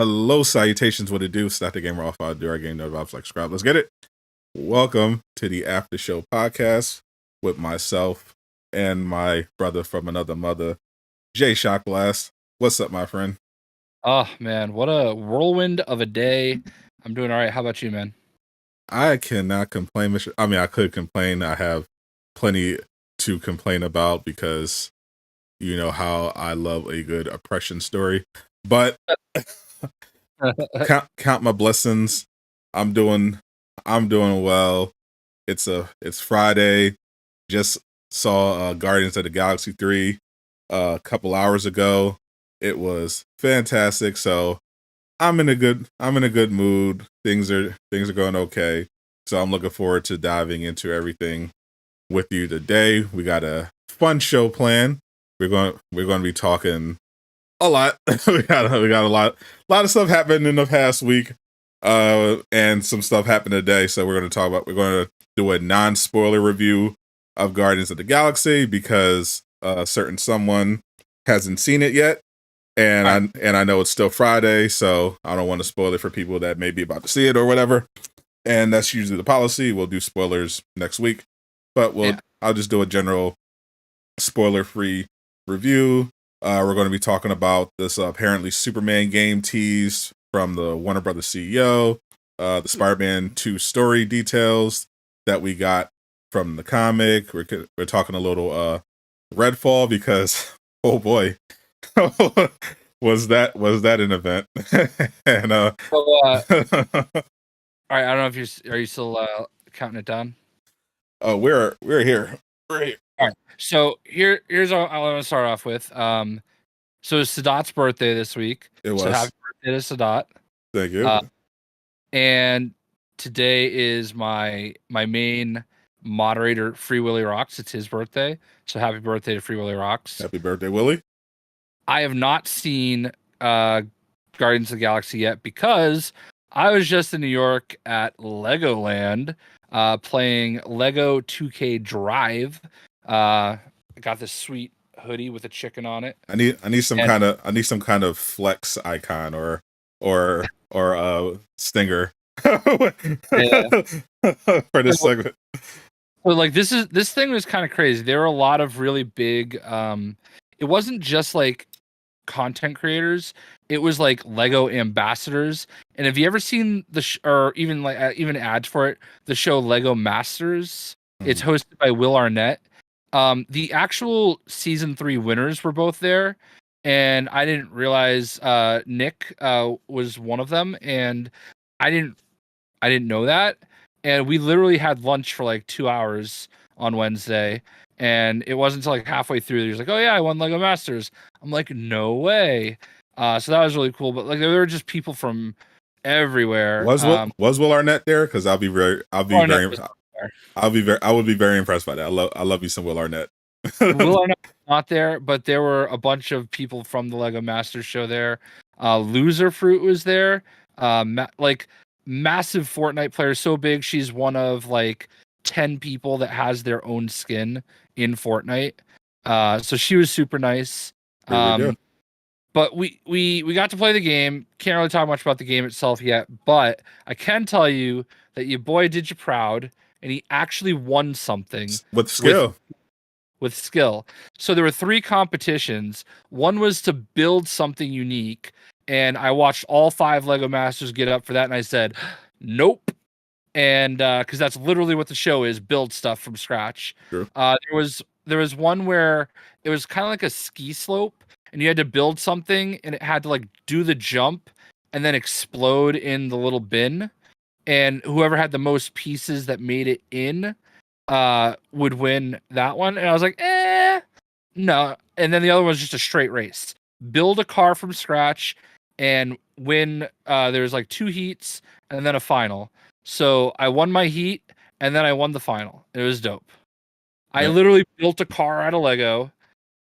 Hello, salutations, what it do? Start the gamer off, I'll do our game note vibes like subscribe. Let's get it. Welcome to the Aftershow Podcast with myself and my brother from another mother, Jay Shockblast. What's up, my friend? Oh, man, what a whirlwind of a day. I'm doing all right. How about you, man? I cannot complain. I mean, I could complain. I have plenty to complain about because you know how I love a good oppression story. But count my blessings. I'm doing well. It's Friday. Just saw Guardians of the Galaxy 3 a couple hours ago. It was fantastic. So I'm in a good mood. Things are going okay. So I'm looking forward to diving into everything with you today. We got a fun show planned. We're going to be talking a lot. we got a lot of stuff happened in the past week, and some stuff happened today. So we're going to do a non-spoiler review of Guardians of the Galaxy because certain someone hasn't seen it yet, and I know it's still Friday, so I don't want to spoil it for people that may be about to see it or whatever. And that's usually the policy. We'll do spoilers next week, but I'll just do a general spoiler-free review. We're going to be talking about this apparently Superman game teased from the Warner Brothers CEO, the SpiderMan 2 story details that we got from the comic. We're talking a little Redfall because, oh boy, was that an event. And all right, I don't know if are you still counting it down? Oh, we're here. We're here. All right. So here's what I want to start off with. So it's Sadat's birthday this week. It was. So happy birthday to Sadat. Thank you. And today is my main moderator, Free Willy Rocks. It's his birthday. So happy birthday to Free Willy Rocks. Happy birthday, Willie. I have not seen Guardians of the Galaxy yet because I was just in New York at Legoland playing Lego 2K Drive. I got this sweet hoodie with a chicken on it. I need some kind of flex icon or stinger for this segment. So like this thing was kind of crazy. There were a lot of really big it wasn't just like content creators, it was like Lego ambassadors. And have you ever seen or even ads for it, the show Lego Masters? It's hosted by Will Arnett. The actual season 3 winners were both there, and I didn't realize Nick was one of them, and I didn't know that. And we literally had lunch for like 2 hours on Wednesday, and it wasn't until like halfway through he was like, "Oh yeah, I won Lego Masters." I'm like, "No way!" So that was really cool. But like there were just people from everywhere. Was Will Arnett there? Because I would be very impressed by that. I love you some Will Arnett. Will Arnett was not there, but there were a bunch of people from the Lego Masters show there. Loser Fruit was there. Like massive Fortnite player, so big she's one of like 10 people that has their own skin in Fortnite. So she was super nice. But we got to play the game. Can't really talk much about the game itself yet, but I can tell you that your boy did you proud, and he actually won something with skill. With skill. So there were 3 competitions. One was to build something unique, and I watched all 5 Lego Masters get up for that, and I said, nope. And because that's literally what the show is, build stuff from scratch. True. There was one where it was kind of like a ski slope, and you had to build something, and it had to like do the jump and then explode in the little bin. And whoever had the most pieces that made it in would win that one. And I was like, no. And then the other one was just a straight race. Build a car from scratch and win. There's like 2 heats and then a final. So I won my heat and then I won the final. It was dope. I literally built a car out of Lego,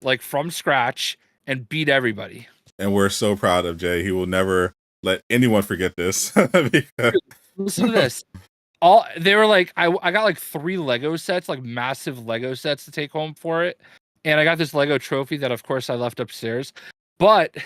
like from scratch, and beat everybody. And we're so proud of Jay. He will never let anyone forget this. Listen to this. They were like, I got like 3 Lego sets, like massive Lego sets to take home for it. And I got this Lego trophy that of course I left upstairs. But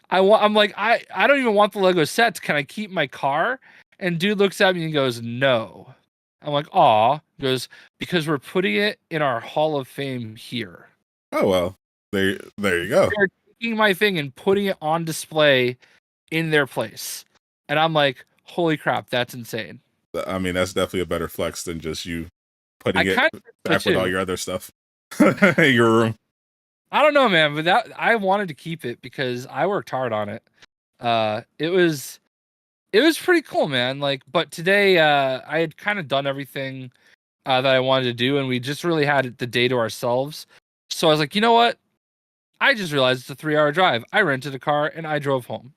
I'm like, I don't even want the Lego sets. Can I keep my car? And dude looks at me and goes, no. I'm like, aw. He goes, because we're putting it in our Hall of Fame here. Oh well, there you go. They're taking my thing and putting it on display in their place. And I'm like, holy crap, that's insane. I mean, that's definitely a better flex than just you putting I it kind of back with all your other stuff in your room. I don't know, man, but that I wanted to keep it because I worked hard on it. It was pretty cool, man. Like, but today I had kind of done everything that I wanted to do, and we just really had the day to ourselves. So I was like, you know what? I just realized it's a 3-hour drive. I rented a car and I drove home.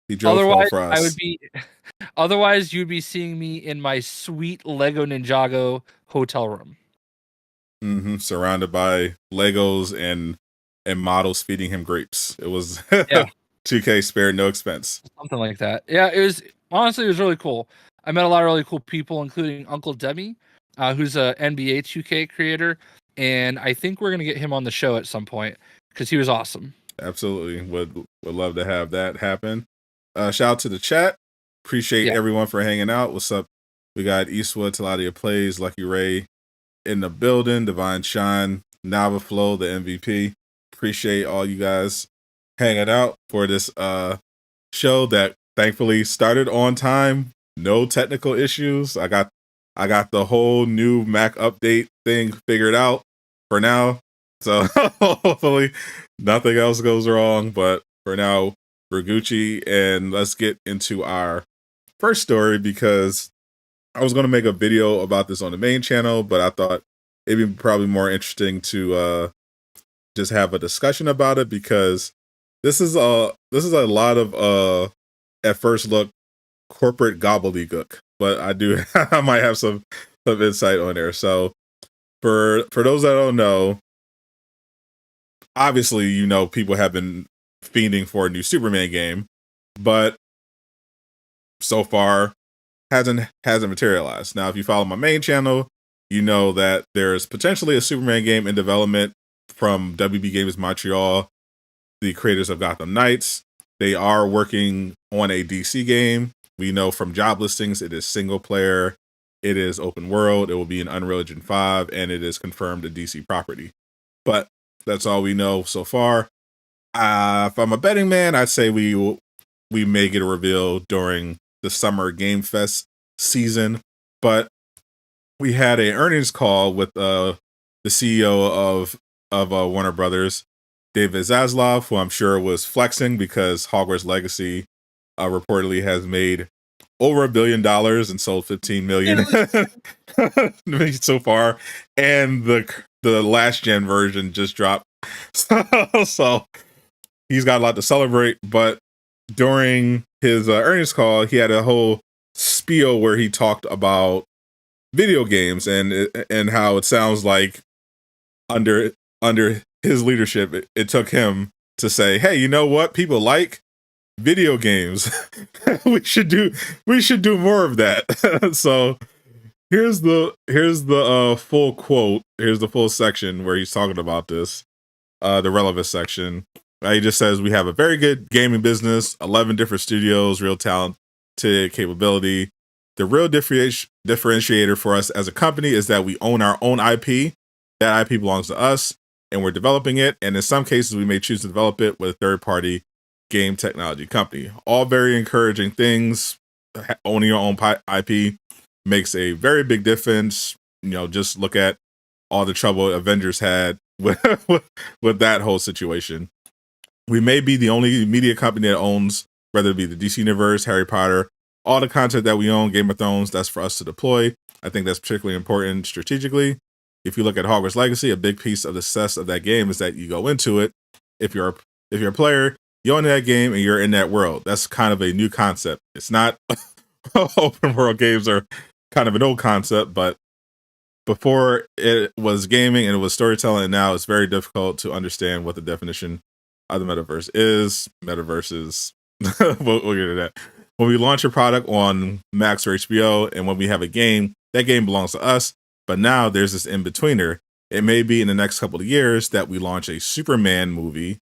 He drove home Otherwise, for us. I would be. Otherwise, you'd be seeing me in my sweet Lego Ninjago hotel room. Surrounded by Legos and models feeding him grapes. It was 2K spared no expense. Something like that. Yeah, it was really cool. I met a lot of really cool people, including Uncle Demi, who's a NBA 2K creator, and I think we're gonna get him on the show at some point because he was awesome. Absolutely, would love to have that happen. Shout out to the chat. Appreciate everyone for hanging out. What's up? We got Eastwood, Taladia Plays, Lucky Ray in the building, Divine Shine, Nava Flow, the MVP. Appreciate all you guys hanging out for this show that thankfully started on time. No technical issues. I got the whole new Mac update thing figured out for now. So hopefully nothing else goes wrong. But for now, we're Gucci, and let's get into our first story because I was going to make a video about this on the main channel, but I thought it'd be probably more interesting to just have a discussion about it because this is a lot of at first look corporate gobbledygook, but I might have some insight on there. So for those that don't know, obviously people have been fiending for a new Superman game, but so far hasn't materialized. Now, if you follow my main channel, you know that there's potentially a Superman game in development from WB Games Montreal, the creators of Gotham Knights. They are working on a DC game. We know from job listings it is single player, it is open world, it will be in Unreal Engine 5, and it is confirmed a DC property. But that's all we know so far. If I'm a betting man, I'd say we may get a reveal during the Summer Game Fest season. But we had an earnings call with the CEO of Warner Brothers, David Zaslav, who I'm sure was flexing because Hogwarts Legacy reportedly has made over $1 billion and sold 15 million so far, and the last gen version just dropped. So he's got a lot to celebrate. But during his earnings call, he had a whole spiel where he talked about video games and how it sounds like under his leadership, it took him to say, "Hey, you know what? People like video games. we should do more of that." So here's the full quote. Here's the full section where he's talking about this. The relevant section. He just says, "We have a very good gaming business, 11 different studios, real talent to capability. The real differentiator for us as a company is that we own our own IP. That IP belongs to us, and we're developing it. And in some cases, we may choose to develop it with a third-party game technology company. All very encouraging things. Owning your own IP makes a very big difference. Just look at all the trouble Avengers had with that whole situation. We may be the only media company that owns, whether it be the DC Universe, Harry Potter, all the content that we own, Game of Thrones, that's for us to deploy. I think that's particularly important strategically. If you look at Hogwarts Legacy, a big piece of the success of that game is that you go into it. If you're a player, you own that game and you're in that world. That's kind of a new concept. It's not open world games are kind of an old concept, but before it was gaming and it was storytelling, and now it's very difficult to understand what the definition of the metaverse is. Metaverses, we'll get to that. When we launch a product on Max or HBO, and when we have a game, that game belongs to us. But now there's this in-betweener. It may be in the next couple of years that we launch a Superman movie,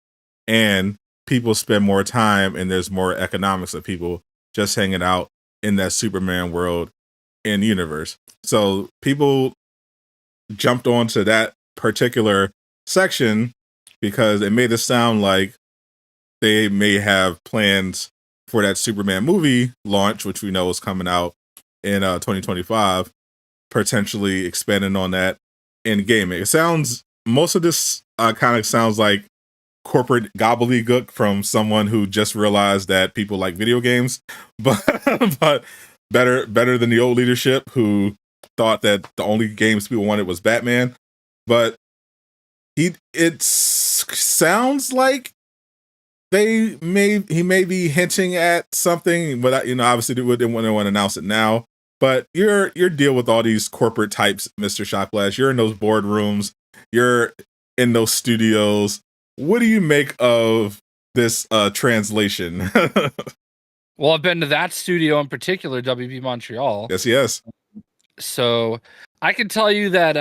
and people spend more time and there's more economics of people just hanging out in that Superman world and universe. So people jumped onto that particular section because it made it sound like they may have plans for that Superman movie launch, which we know is coming out in 2025, potentially expanding on that in gaming. It sounds, most of this kind of sounds like corporate gobbledygook from someone who just realized that people like video games, but better than the old leadership who thought that the only games people wanted was Batman. But it sounds like he may be hinting at something, but obviously they wouldn't want to announce it now. But your deal with all these corporate types, Mr. Shockblast, you're in those boardrooms, you're in those studios. What do you make of this translation? Well, I've been to that studio in particular, WB Montreal. Yes. So I can tell you that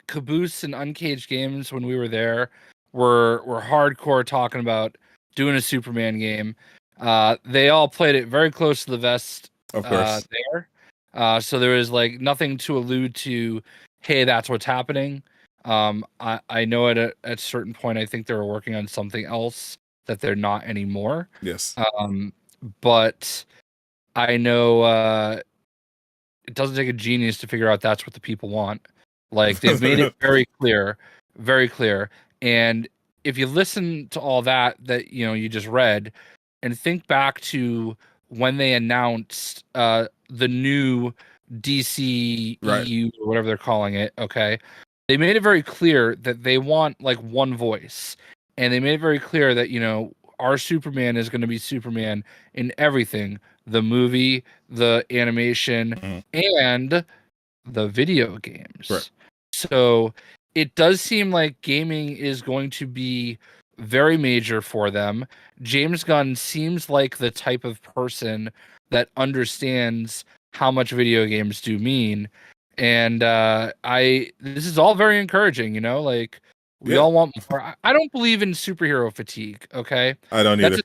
Caboose and Uncaged Games, when we were there, were hardcore talking about doing a Superman game. They all played it very close to the vest. Of course. There. So there was like nothing to allude to, hey, that's what's happening. I know at a certain point, I think they were working on something else that they're not anymore. Yes. But I know it doesn't take a genius to figure out that's what the people want. Like, they've made it very clear. And if you listen to all that you just read, and think back to when they announced the new DC EU or whatever they're calling it, okay? They made it very clear that they want like one voice, and they made it very clear that our Superman is going to be Superman in everything: the movie, the animation, and the video games. Right. So it does seem like gaming is going to be very major for them. James Gunn seems like the type of person that understands how much video games do mean. And this is all very encouraging, like we all want more. I don't believe in superhero fatigue, okay? I don't either.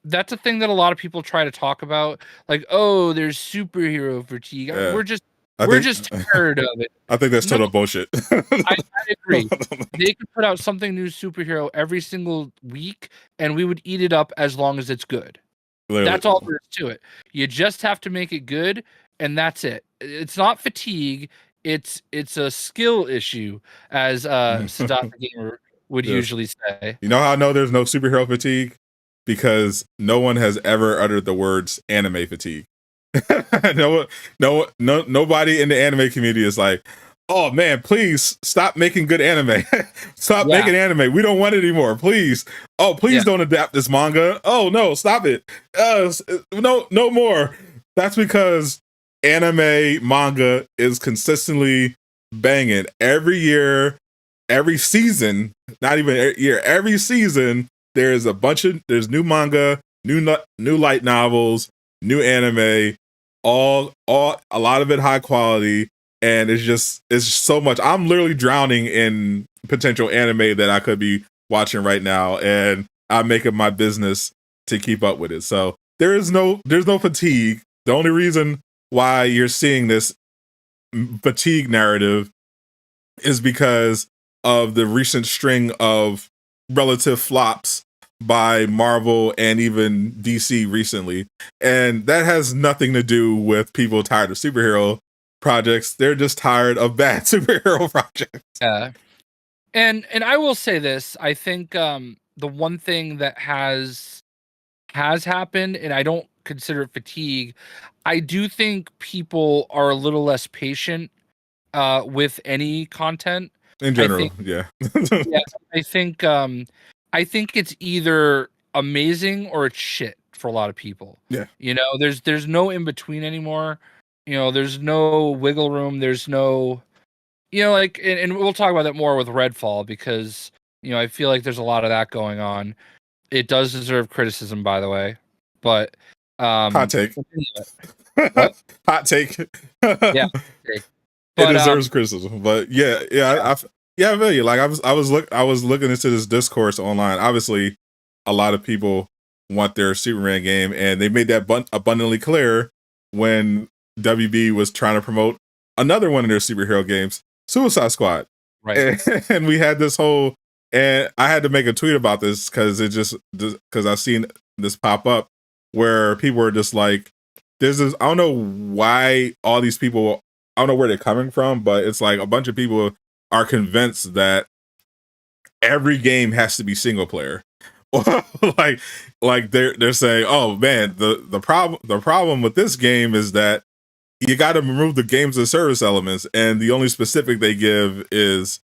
That's a thing that a lot of people try to talk about, like, oh, there's superhero fatigue. Yeah. We're just tired of it. I think that's total bullshit. I agree. They could put out something new superhero every single week, and we would eat it up as long as it's good. Literally. That's all there is to it. You just have to make it good, and that's it. It's not fatigue. It's a skill issue, as Sadat the Gamer would usually say. You know how I know there's no superhero fatigue? Because no one has ever uttered the words anime fatigue. Nobody in the anime community is like, oh man, please stop making good anime. Stop making anime. We don't want it anymore. Please. Oh, please don't adapt this manga. Oh no, stop it. No more. That's because anime manga is consistently banging every year, every season, not even every year, every season. There's new manga, new light novels, new anime, all a lot of it high quality, and it's so much. I'm literally drowning in potential anime that I could be watching right now, and I'm making my business to keep up with it. So there's no fatigue. The only reason why you're seeing this fatigue narrative is because of the recent string of relative flops by Marvel and even DC recently. And that has nothing to do with people tired of superhero projects. They're just tired of bad superhero projects. Yeah. And I will say this, I think the one thing that has happened, and I don't consider it fatigue, I do think people are a little less patient with any content. In general, I think it's either amazing or it's shit for a lot of people. Yeah. There's no in between anymore. There's no wiggle room. There's no, and we'll talk about that more with Redfall, because, I feel like there's a lot of that going on. It does deserve criticism, by the way, but hot take. What? Hot take. Yeah. But, it deserves criticism, but I feel you. Like I was looking into this discourse online. Obviously, a lot of people want their Superman game, and they made that abundantly clear when WB was trying to promote another one of their superhero games, Suicide Squad. Right. And we had this whole, and I had to make a tweet about this because I've seen this pop up where people are just like, I don't know why all these people, I don't know where they're coming from, but it's like a bunch of people are convinced that every game has to be single player. like they're saying, oh man, the problem with this game is that you got to remove the games and service elements, and the only specific they give is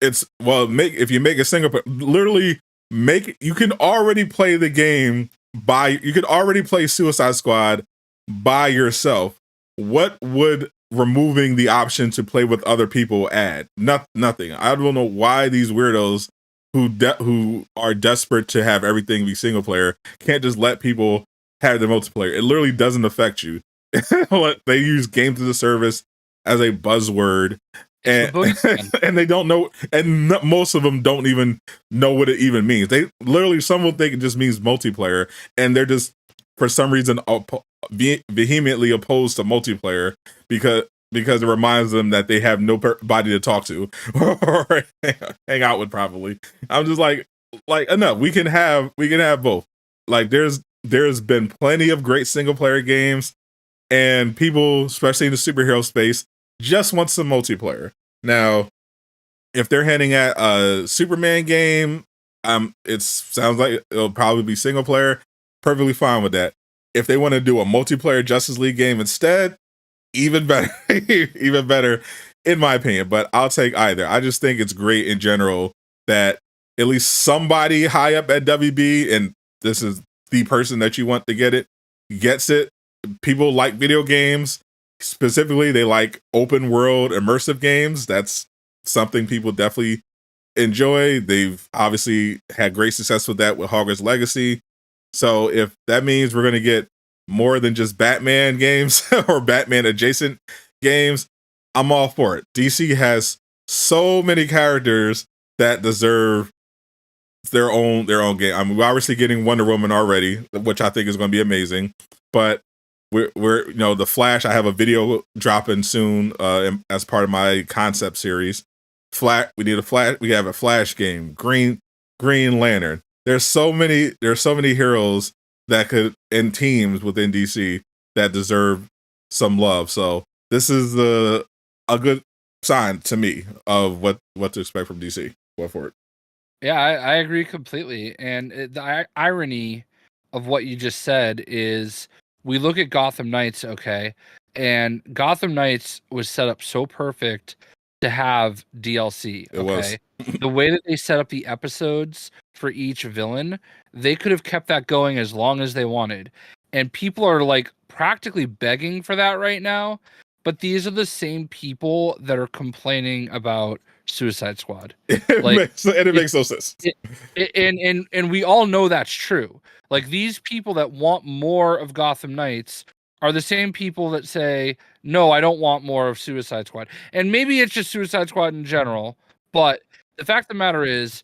if you make a single player, literally you can already play the game you can already play Suicide Squad by yourself. What would removing the option to play with other people add? Nothing. I don't know why these weirdos who are desperate to have everything be single player can't just let people have the multiplayer. It literally doesn't affect you. They use games as a service as a buzzword, and they don't know, and most of them don't even know what it even means. They literally, some will think it just means multiplayer, and they're just for some reason vehemently opposed to multiplayer because it reminds them that they have nobody to talk to or hang out with properly. I'm just like enough. We can have both. Like there's been plenty of great single player games, and people, especially in the superhero space, just want some multiplayer. Now, if they're hinting at a Superman game, it sounds like it'll probably be single player. Perfectly fine with that. If they want to do a multiplayer Justice League game instead, even better, even better, in my opinion. But I'll take either. I just think it's great in general that at least somebody high up at WB, and this is the person that you want to get it, gets it. People like video games. Specifically, they like open world immersive games. That's something people definitely enjoy. They've obviously had great success with that with Hogwarts Legacy. So if that means we're going to get more than just Batman games or Batman adjacent games, I'm all for it. DC has so many characters that deserve their own game. We're obviously getting Wonder Woman already, which I think is going to be amazing. But we're the Flash. I have a video dropping soon as part of my concept series. We need a Flash. We have a Flash game. Green Lantern. There's so many heroes that could, and teams within DC that deserve some love. So this is a good sign to me of what to expect from DC. Go for it. Yeah, I agree completely. And the irony of what you just said is we look at Gotham Knights, okay, and Gotham Knights was set up so perfect to have DLC. Okay, it was. The way that they set up the episodes for each villain, they could have kept that going as long as they wanted. And people are like practically begging for that right now. But these are the same people that are complaining about Suicide Squad. It makes no sense. And we all know that's true. Like these people that want more of Gotham Knights are the same people that say, no, I don't want more of Suicide Squad. And maybe it's just Suicide Squad in general. But the fact of the matter is,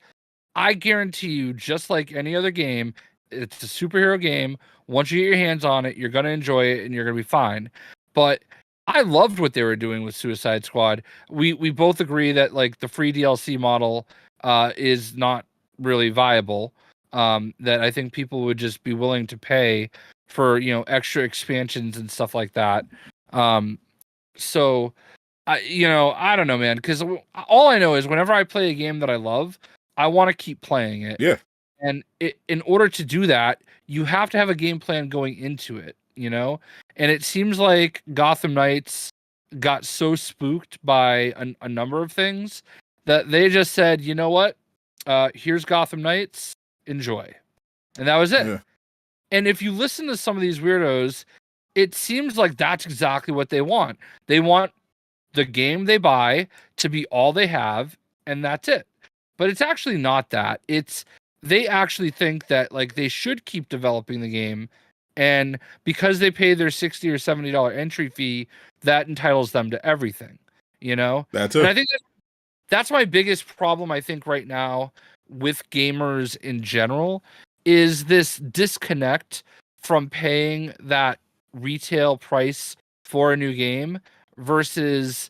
I guarantee you, just like any other game, it's a superhero game. Once you get your hands on it, you're going to enjoy it and you're going to be fine. But I loved what they were doing with Suicide Squad. We both agree that like the free DLC model is not really viable. That I think people would just be willing to pay for extra expansions and stuff like that. So I don't know, man, because all I know is whenever I play a game that I love, I want to keep playing it. Yeah. And in order to do that, you have to have a game plan going into it, And it seems like Gotham Knights got so spooked by a number of things that they just said, you know what? Here's Gotham Knights. Enjoy. And that was it. Yeah. And if you listen to some of these weirdos, it seems like that's exactly what they want. They want the game they buy to be all they have, and that's it. But it's actually not that. They actually think that like they should keep developing the game, and because they pay their $60 or $70 entry fee, that entitles them to everything. That's it. And I think that's my biggest problem. I think right now with gamers in general is this disconnect from paying that retail price for a new game versus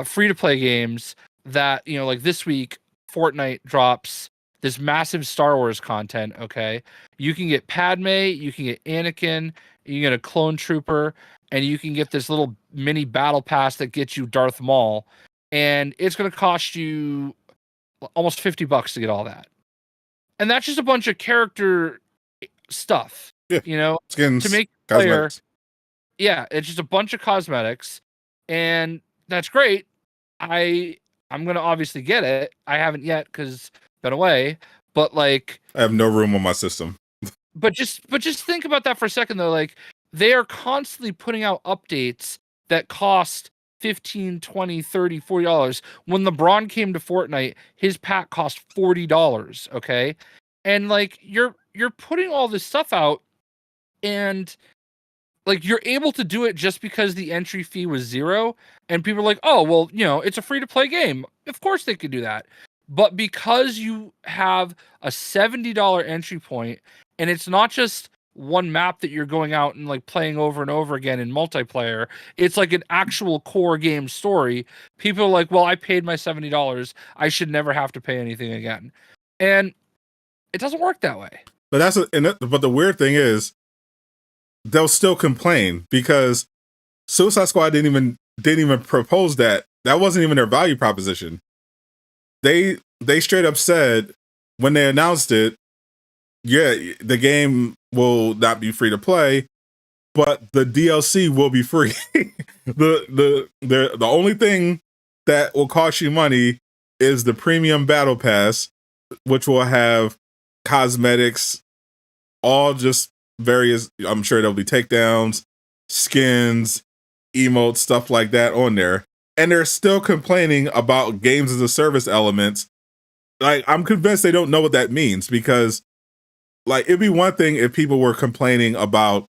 free to play games that, you know, like this week Fortnite drops this massive Star Wars content, okay? You can get Padme, you can get Anakin, you can get a clone trooper, and you can get this little mini battle pass that gets you Darth Maul, and it's going to cost you almost $50 to get all that. And that's just a bunch of character stuff, Yeah. you know, Skins, to make player. cosmetics. Yeah, it's just a bunch of cosmetics, and that's great. I'm gonna obviously get it. I haven't yet because been away, but like, I have no room on my system. but just think about that for a second though. Like, they are constantly putting out updates that cost 15, 20, 30, $40. When LeBron came to Fortnite, his pack cost $40, okay? And like, you're putting all this stuff out, and like, you're able to do it just because the entry fee was zero, and people are like, oh well, you know, it's a free to play game, of course they could do that. But because you have a $70 entry point, and it's not just one map that you're going out and like playing over and over again in multiplayer, it's like an actual core game story. People are like, well, I paid my $70, I should never have to pay anything again. And it doesn't work that way. But but the weird thing is, they'll still complain because Suicide Squad didn't even propose that. That wasn't even their value proposition. They straight up said when they announced it, yeah, the game will not be free to play, but the DLC will be free. the only thing that will cost you money is the premium battle pass, which will have cosmetics, all just various, I'm sure there'll be takedowns, skins, emotes, stuff like that on there. And they're still complaining about games as a service elements. Like, I'm convinced they don't know what that means, because like, it'd be one thing if people were complaining about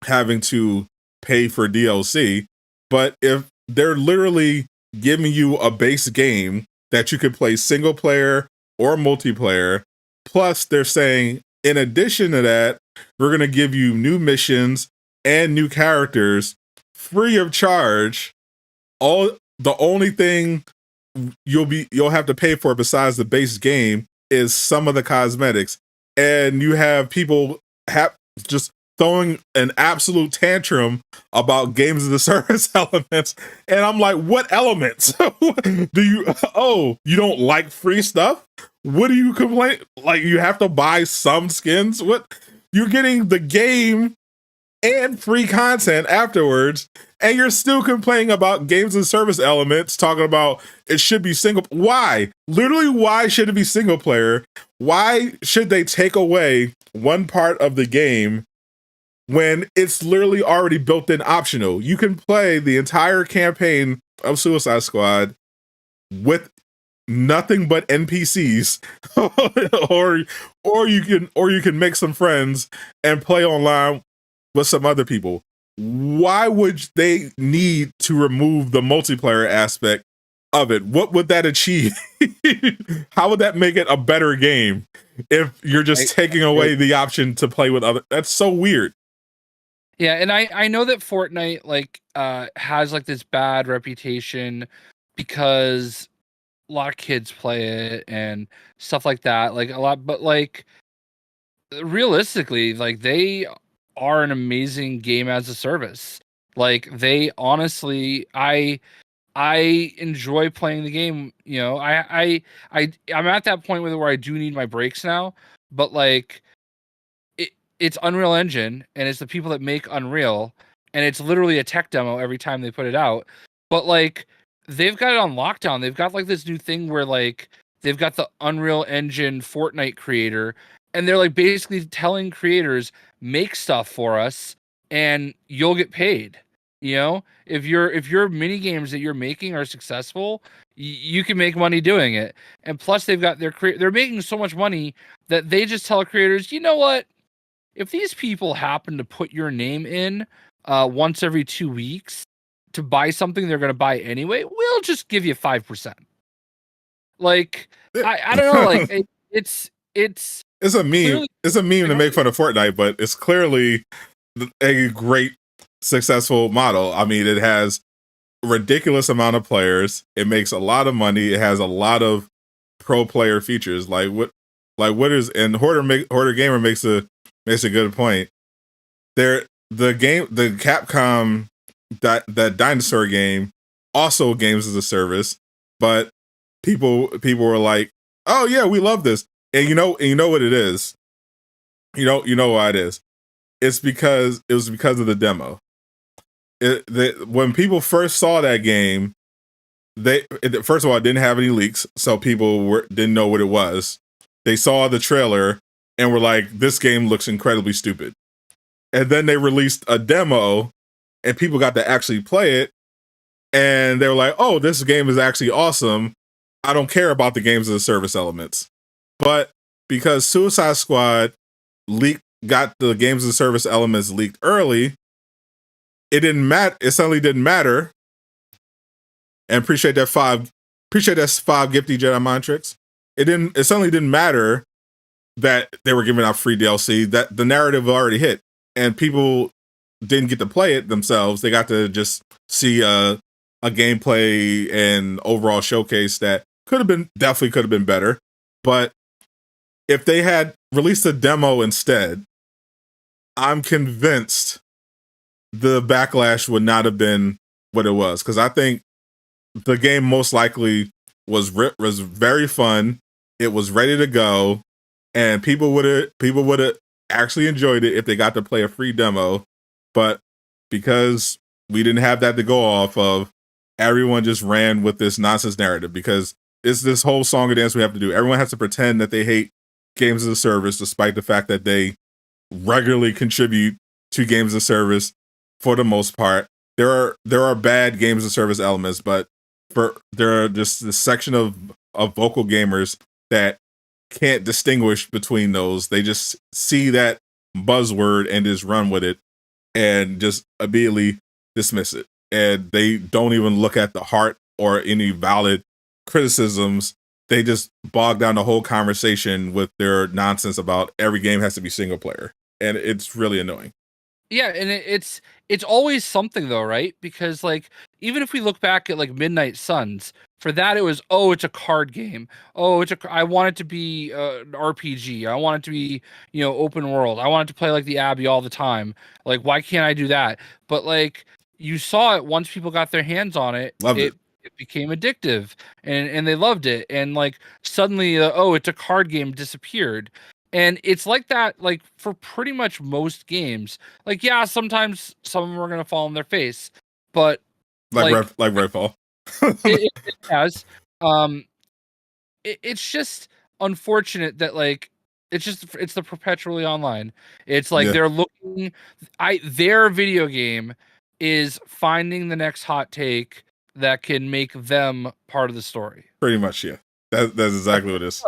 having to pay for DLC, but if they're literally giving you a base game that you could play single player or multiplayer, plus they're saying, in addition to that, we're going to give you new missions and new characters free of charge. The only thing you'll have to pay for besides the base game is some of the cosmetics. And you have people just throwing an absolute tantrum about games of the service elements. And I'm like, what elements? Do you don't like free stuff? What do you complain? Like, you have to buy some skins? What? You're getting the game and free content afterwards, and you're still complaining about games and service elements, talking about it should be single. Why? Literally, why should it be single player? Why should they take away one part of the game when it's literally already built in optional? You can play the entire campaign of Suicide Squad with nothing but NPCs, or you can make some friends and play online with some other people. Why would they need to remove the multiplayer aspect of it? What would that achieve? How would that make it a better game if you're just taking away the option to play with other? That's so weird. Yeah, and I know that Fortnite like has like this bad reputation because a lot of kids play it and stuff like that, like a lot, but like, realistically, like, they are an amazing game as a service. Like, they honestly, I enjoy playing the game. You know, I'm at that point where I do need my breaks now, but like, it's Unreal Engine, and it's the people that make Unreal, and it's literally a tech demo every time they put it out. But like, they've got it on lockdown. They've got like this new thing where like they've got the Unreal Engine Fortnite creator, and they're like basically telling creators, make stuff for us and you'll get paid. You know, if your mini games that you're making are successful, you can make money doing it. And plus, they've got they're making so much money that they just tell creators, you know what? If these people happen to put your name in once every 2 weeks to buy something they're going to buy anyway, we'll just give you 5%. Like, I don't know. Like, it's it's a meme. clearly It's a meme to make fun of Fortnite, but it's clearly a great successful model. I mean, it has a ridiculous amount of players. It makes a lot of money. It has a lot of pro player features. What is, and Hoarder Gamer makes a good point. The Capcom that dinosaur game, also games as a service, but people were like, oh yeah, we love this. And you know what it is. You know why it is. It was because of the demo. When people first saw that game, first of all, it didn't have any leaks, so people didn't know what it was. They saw the trailer and were like, this game looks incredibly stupid. And then they released a demo and people got to actually play it. And they were like, oh, this game is actually awesome. I don't care about the games as a service elements. But because Suicide Squad got the games as a service elements leaked early, it didn't matter. It suddenly didn't matter. And appreciate that five gifty Jedi mind tricks. It suddenly didn't matter that they were giving out free DLC. That the narrative already hit, and people didn't get to play it themselves. They got to just see a gameplay and overall showcase that definitely could have been better. But if they had released a demo instead, I'm convinced the backlash would not have been what it was. Because I think the game most likely was very fun. It was ready to go, and people would have actually enjoyed it if they got to play a free demo. But because we didn't have that to go off of, everyone just ran with this nonsense narrative, because it's this whole song and dance we have to do. Everyone has to pretend that they hate games as a service, despite the fact that they regularly contribute to games as a service for the most part. There are bad games as a service elements, but there are just this section of vocal gamers that can't distinguish between those. They just see that buzzword and just run with it and just immediately dismiss it. And they don't even look at the heart or any valid criticisms. They just bog down the whole conversation with their nonsense about every game has to be single player. And it's really annoying. Yeah, and it's always something though, right? Because like, even if we look back at like Midnight Suns, for that it was, oh, it's a card game. Oh, I want it to be an RPG. I want it to be, open world. I want it to play like the Abbey all the time. Like, why can't I do that? But like, you saw it once people got their hands on it. Loved it. It became addictive, and they loved it. And like, suddenly, oh, it's a card game, disappeared. And it's like that, like, for pretty much most games. Like, yeah, sometimes some of them are going to fall on their face, but like Redfall. it has. It's just unfortunate that, like, it's the perpetually online. It's like, they're looking, their video game is finding the next hot take that can make them part of the story. Pretty much, yeah. That's exactly what it is.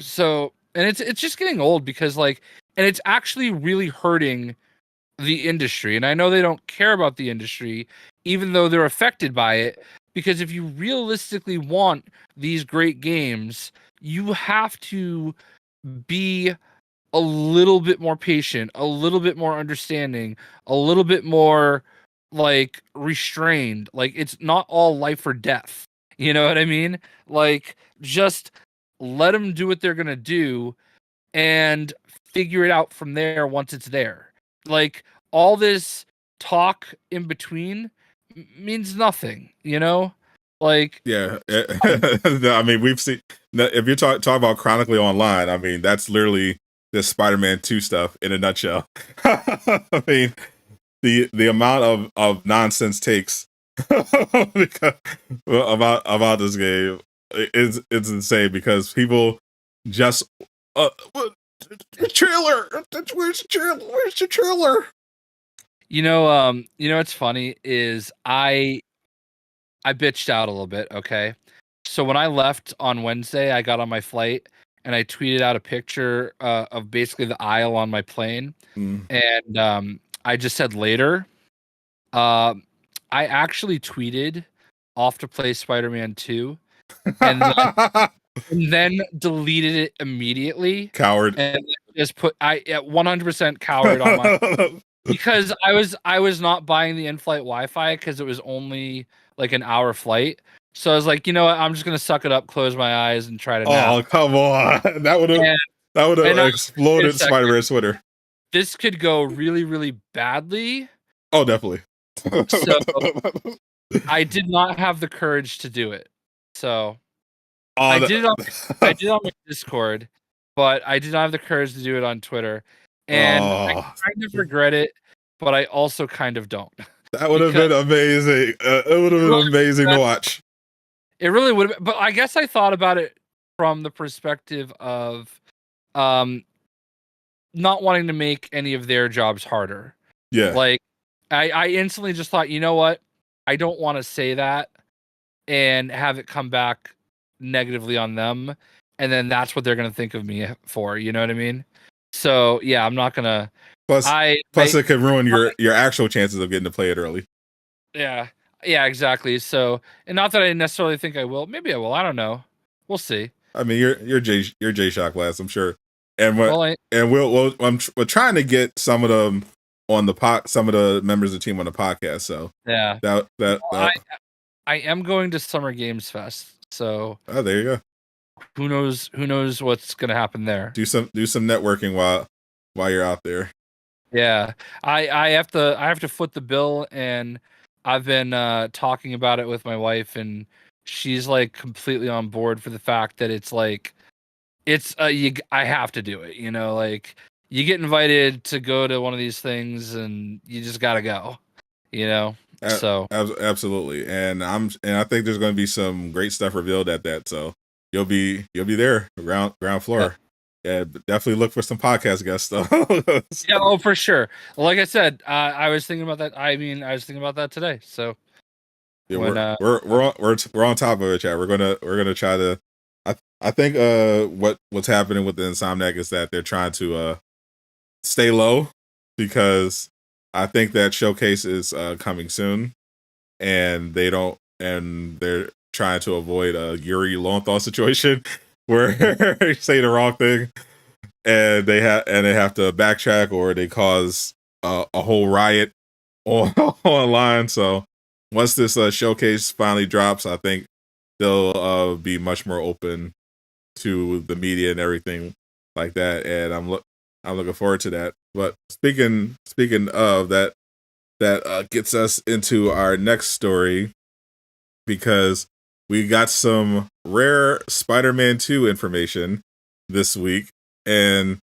So, and it's just getting old, because like, and it's actually really hurting the industry. And I know they don't care about the industry, even though they're affected by it, because if you realistically want these great games, you have to be a little bit more patient, a little bit more understanding, a little bit more like restrained. Like, it's not all life or death. You know what I mean? Like, just let them do what they're going to do and figure it out from there once it's there. Like, all this talk in between means nothing, Like, yeah. I mean, we've seen, if you're talking about chronically online, I mean, that's literally the Spider-Man 2 stuff in a nutshell. I mean, the amount of nonsense takes about this game it's insane, because people just trailer. Where's the trailer? Where's the trailer? What's funny is I bitched out a little bit. Okay, so when I left on Wednesday, I got on my flight and I tweeted out a picture of basically the aisle on my plane, and I just said later. I actually tweeted off to play Spider-Man 2. And then and then deleted it immediately. Coward. And just put I at 100% coward on my because I was not buying the in-flight Wi-Fi because it was only like an hour flight. So I was like, you know what? I'm just gonna suck it up, close my eyes, and try to nap. Oh, come on. That would have exploded Spider-Man Twitter. This could go really, really badly. Oh, definitely. So I did not have the courage to do it. So I did it on my Discord, but I did not have the courage to do it on Twitter. And I kind of regret it, but I also kind of don't. That would have been amazing. It would have been amazing to watch. It really would have, but I guess I thought about it from the perspective of not wanting to make any of their jobs harder. Yeah. Like I instantly just thought, you know what? I don't want to say that and have it come back negatively on them. And then that's what they're going to think of me for. You know what I mean? So yeah, I'm not going to. Plus it could ruin your actual chances of getting to play it early. Yeah. Yeah, exactly. So, and not that I necessarily think I will.Maybe I will. I don't know. We'll see. I mean, you're J-Shock Blast, I'm sure. And we're trying to get some of them on some of the members of the team on the podcast. So yeah, I am going to Summer Games Fest. So there you go. Who knows what's gonna happen there? Do some networking while you're out there. Yeah, I have to foot the bill, and I've been talking about it with my wife, and she's like completely on board for the fact that it's like I have to do it. You know, like you get invited to go to one of these things, and you just gotta go. You know, so absolutely, and I think there's going to be some great stuff revealed at that. So you'll be there ground floor. Yeah, definitely look for some podcast guests though. Yeah, oh for sure. Like I said, I was thinking about that. I mean, I was thinking about that today. So yeah, we're on top of it, chat. We're gonna try to. I think what's happening with the Insomniac is that they're trying to stay low because I think that showcase is coming soon, and they're trying to avoid a Yuri Lowenthal situation where you say the wrong thing and they have to backtrack, or they cause a whole riot online. So once this showcase finally drops, I think they'll be much more open to the media and everything like that, and I'm looking forward to that. But speaking of that gets us into our next story, because we got some rare Spider-Man 2 information this week, and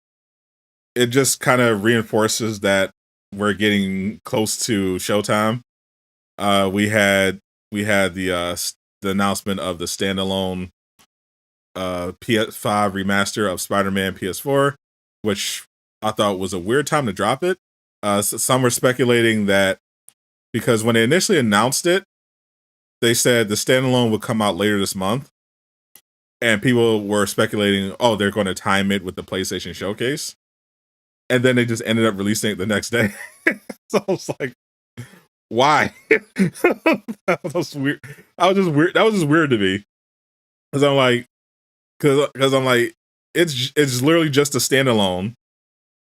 it just kind of reinforces that we're getting close to showtime. We had the announcement of the standalone PS5 remaster of Spider-Man PS4, which I thought was a weird time to drop it. Some were speculating that because when they initially announced it, they said the standalone would come out later this month, and people were speculating, oh, they're going to time it with the PlayStation Showcase, and then they just ended up releasing it the next day. So I was like, why? That was weird. That was just weird to me, because I'm like, it's literally just a standalone.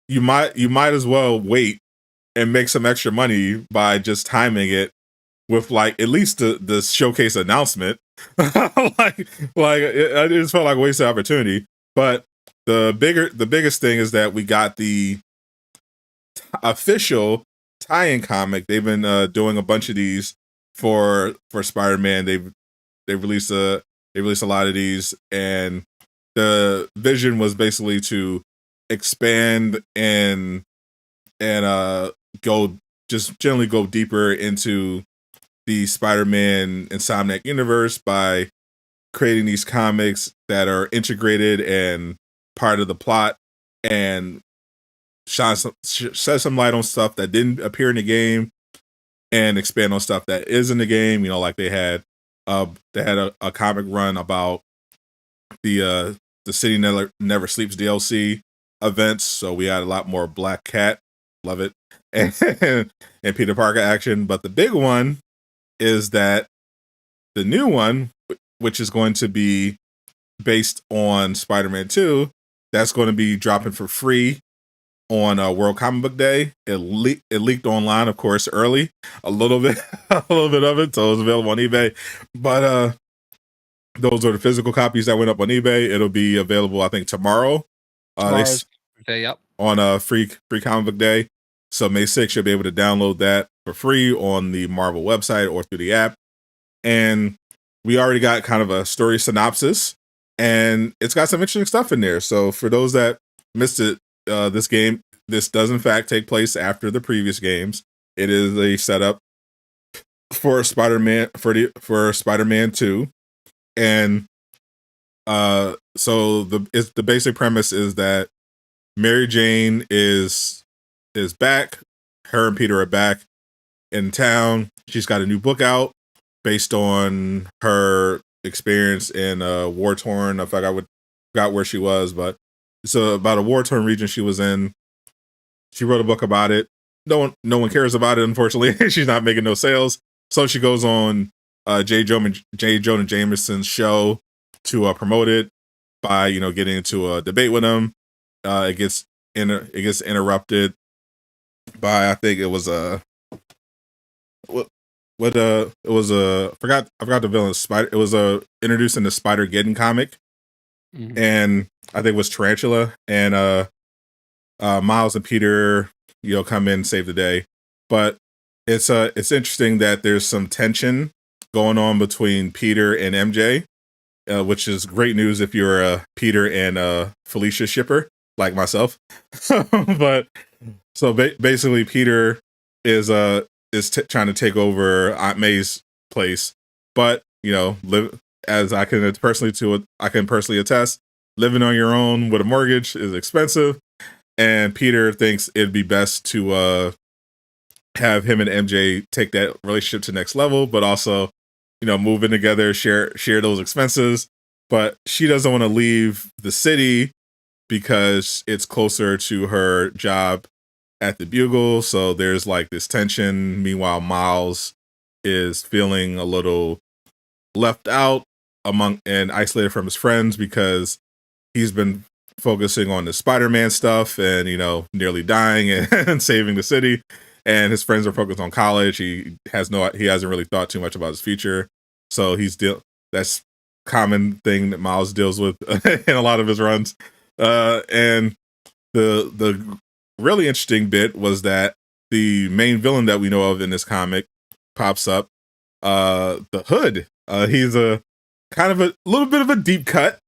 You might as well wait and make some extra money by just timing it with like at least the showcase announcement. I just felt like a wasted opportunity. But the biggest thing is that we got the official tie-in comic. They've been doing a bunch of these for Spider-Man. They released a lot of these, and the vision was basically to expand and generally go deeper into the Spider-Man Insomniac universe by creating these comics that are integrated and part of the plot, and shed some light on stuff that didn't appear in the game and expand on stuff that is in the game. You know, like they had a comic run about the City Never Sleeps DLC events, so we had a lot more Black Cat, love it, and Peter Parker action. But the big one is that the new one, which is going to be based on Spider-Man 2 that's going to be dropping for free on World Comic Book Day. It leaked online, of course, early, a little bit, a little bit of it, so it's available on eBay. But those are the physical copies that went up on eBay. It'll be available, I think, tomorrow. Tomorrow's day, yep. On free Comic Book Day. So May 6th, you'll be able to download that for free on the Marvel website or through the app. And we already got kind of a story synopsis, and it's got some interesting stuff in there. So for those that missed it, this does in fact take place after the previous games. It is a setup for Spider-Man for Spider-Man 2, and so the basic premise is that Mary Jane is back. Her and Peter are back in town. She's got a new book out based on her experience in war torn. I forgot where she was, but it's about a war torn region she was in. She wrote a book about it. No one cares about it, unfortunately. She's not making no sales, so she goes on J. Jonah Jameson's show to promote it by getting into a debate with him. It gets interrupted by, I think it was I forgot the villain. Spider. It was introduced in the Spider-Geddon comic, and I think it was Tarantula, and Miles and Peter come in and save the day. But it's interesting that there's some tension going on between Peter and MJ, which is great news if you're a Peter and Felicia shipper like myself. But so basically, Peter is trying to take over Aunt May's place, but as I can personally attest, living on your own with a mortgage is expensive, and Peter thinks it'd be best to have him and MJ take that relationship to the next level, but also move in together, share those expenses. But she doesn't want to leave the city because it's closer to her job at the Bugle. So there's like this tension. Meanwhile, Miles is feeling a little left out and isolated from his friends because he's been focusing on the Spider-Man stuff and nearly dying and saving the city, and his friends are focused on college. He hasn't really thought too much about his future, so that's common thing that Miles deals with in a lot of his runs. And the really interesting bit was that the main villain that we know of in this comic pops up, the Hood. He's a kind of a little bit of a deep cut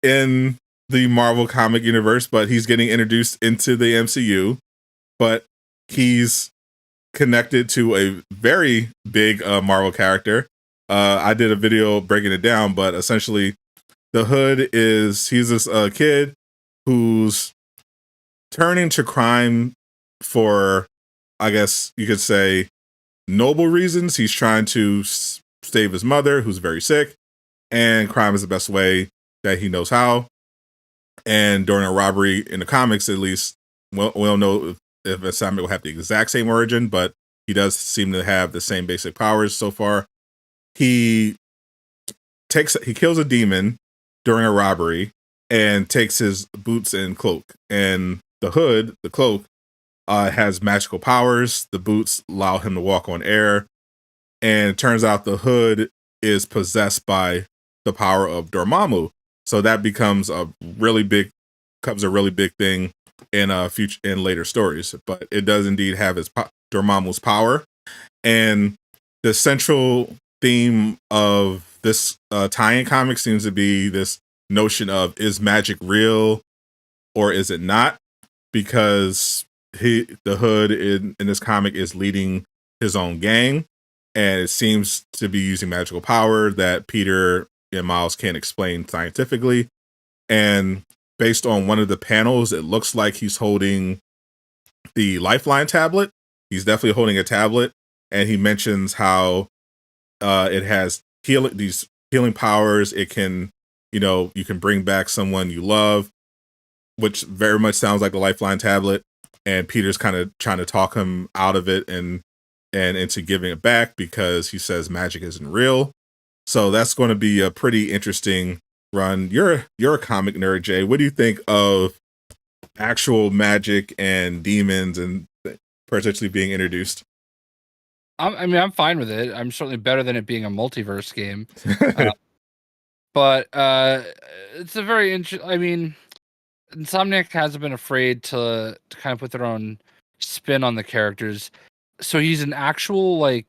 in the Marvel comic universe, but he's getting introduced into the MCU. But he's connected to a very big Marvel character. I did a video breaking it down, but essentially the Hood he's this kid who's turning to crime for, I guess you could say, noble reasons. He's trying to save his mother, who's very sick, and crime is the best way that he knows how. And during a robbery, in the comics at least, we don't know if Assignment will have the exact same origin, but he does seem to have the same basic powers so far. He kills a demon during a robbery and takes his boots and cloak. And the Hood, the cloak, has magical powers. The boots allow him to walk on air. And it turns out the Hood is possessed by the power of Dormammu. So that becomes a really big thing in later stories. But it does indeed have Dormammu's power. And the central theme of this tie-in comic seems to be this notion of, is magic real or is it not? Because the Hood in this comic is leading his own gang, and it seems to be using magical power that Peter and Miles can't explain scientifically. And based on one of the panels, it looks like he's holding the Lifeline tablet. He's definitely holding a tablet, and he mentions how it has these healing powers. It can, you can bring back someone you love, which very much sounds like the Lifeline tablet. And Peter's kind of trying to talk him out of it and into giving it back because he says magic isn't real. So that's going to be a pretty interesting run. You're a comic nerd, Jay. What do you think of actual magic and demons and potentially being introduced? I'm fine with it. I'm certainly better than it being a multiverse game. But it's a very interesting. I mean, Insomniac hasn't been afraid to kind of put their own spin on the characters. So he's an actual like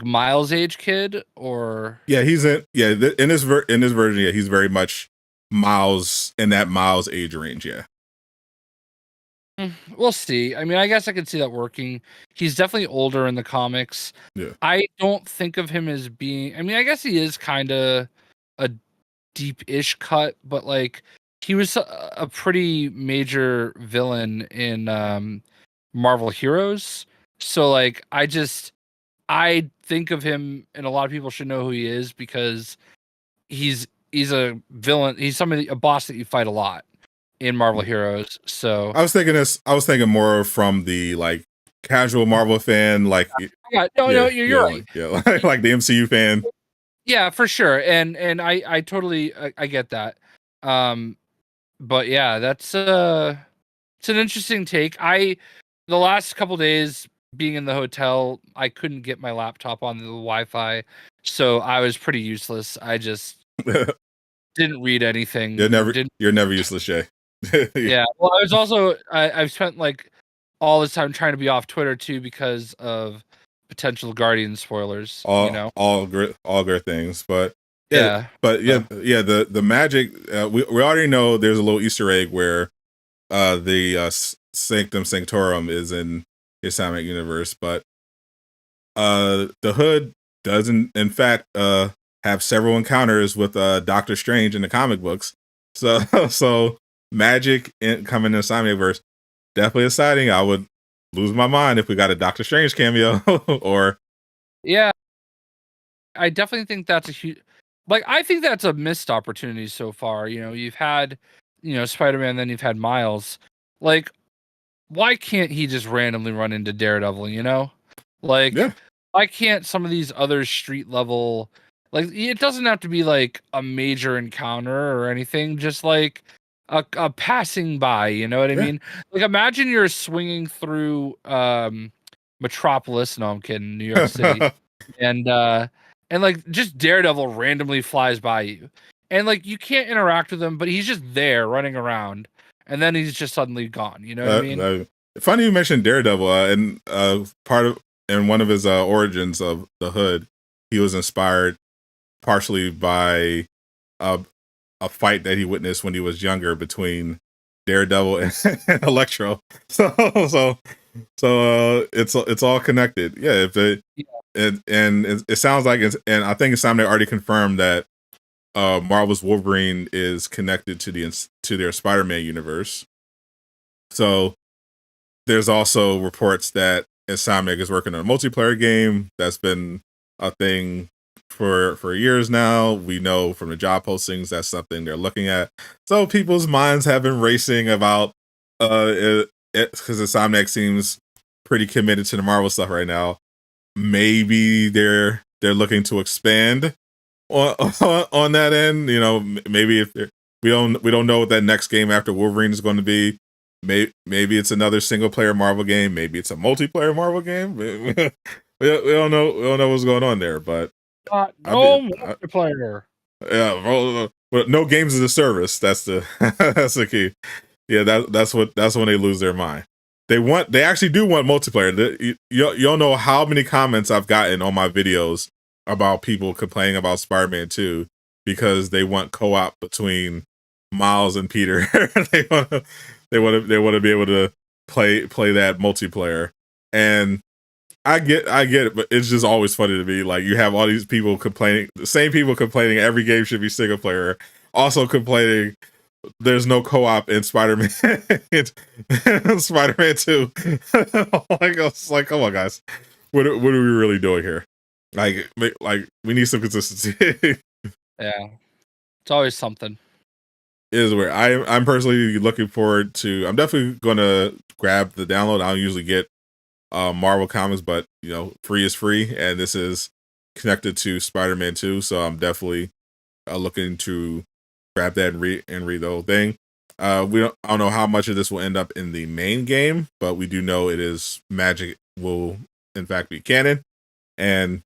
Miles age kid, or Yeah, he's in. Yeah, in this version, yeah, he's very much Miles in that Miles age range. Yeah, we'll see. I mean, I guess I could see that working. He's definitely older in the comics. yeah, I don't think of him as being. I mean, I guess he is kind of a deep-ish cut, but like he was a pretty major villain in Marvel Heroes. So like I think of him, and a lot of people should know who he is because he's a villain. He's a boss that you fight a lot in Marvel Heroes. So I was thinking this. I was thinking more from the like casual Marvel fan, like yeah, no, you're right. like, yeah, like the MCU fan. Yeah, for sure. And I totally I get that. But yeah, that's it's an interesting take. The last couple days being in the hotel, I couldn't get my laptop on the Wi-Fi, so I was pretty useless. I just didn't read anything. You're never useless, Jay. Yeah. Well, I was also I've spent like all this time trying to be off Twitter too because of potential Guardian spoilers. All great things, but yeah. The magic. We already know there's a little Easter egg where the Sanctum Sanctorum is in the Insomniac universe, but the Hood doesn't, in fact, have several encounters with Doctor Strange in the comic books. So magic coming in the Insomniac-verse, definitely exciting. I would lose my mind if we got a Doctor Strange cameo or yeah. I definitely think that's a huge, like, I think that's a missed opportunity so far. You've had, Spider-Man, then you've had Miles. Like, why can't he just randomly run into Daredevil? Like, yeah. why can't some of these other street level, like, it doesn't have to be like a major encounter or anything, just like a passing by, you know what I mean? Like, imagine you're swinging through Metropolis, no, I'm kidding, New York City, and like just Daredevil randomly flies by you, and like you can't interact with him, but he's just there running around, and then he's just suddenly gone. You know what I mean? Funny you mentioned Daredevil, and in one of his origins of the Hood, he was inspired partially by a fight that he witnessed when he was younger between Daredevil and Electro. So it's all connected. Yeah, it sounds like and I think Insomniac already confirmed that Marvel's Wolverine is connected to their Spider-Man universe. So there's also reports that Insomniac is working on a multiplayer game. That's been a thing for years now. We know from the job postings that's something they're looking at. So people's minds have been racing about because Insomniac seems pretty committed to the Marvel stuff right now. Maybe they're looking to expand on that end. Maybe if we don't know what that next game after Wolverine is going to be. Maybe it's another single player Marvel game. Maybe it's a multiplayer Marvel game. We don't know. We don't know what's going on there. But multiplayer. Yeah, but no games as a service. That's the key. Yeah, that's when they lose their mind. They actually do want multiplayer. You don't know how many comments I've gotten on my videos about people complaining about Spider-Man 2 because they want co-op between Miles and Peter. They want to be able to play that multiplayer. And I get it, but it's just always funny to me. Like, you have all these people complaining, the same people complaining every game should be single player, also complaining there's no co-op in Spider-Man. Spider-Man 2. Like, come on, guys, what are we really doing here? Like we need some consistency. Yeah, it's always something. It is weird. I'm personally looking forward to. I'm definitely gonna grab the download. I don't usually get Marvel comics, but free is free, and this is connected to Spider-Man 2, so I'm definitely looking to grab that and read the whole thing. I don't know how much of this will end up in the main game, but we do know it is Magic will in fact be canon, and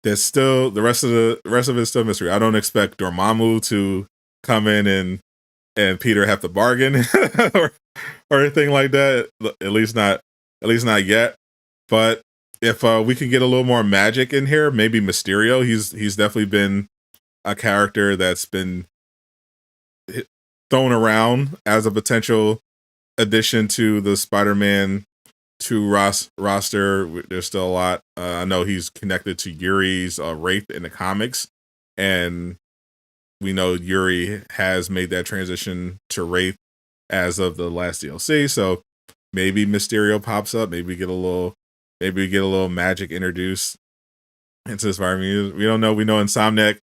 there's still the rest of it is still mystery. I don't expect Dormammu to come in and Peter have to bargain or anything like that. At least not yet. But if we can get a little more magic in here, maybe Mysterio. He's definitely been a character that's been thrown around as a potential addition to the Spider-Man 2 roster. There's still a lot. I know he's connected to Yuri's Wraith in the comics, and we know Yuri has made that transition to Wraith as of the last DLC. So maybe Mysterio pops up. Maybe we get a little magic introduced into this environment. We don't know. We know Insomniac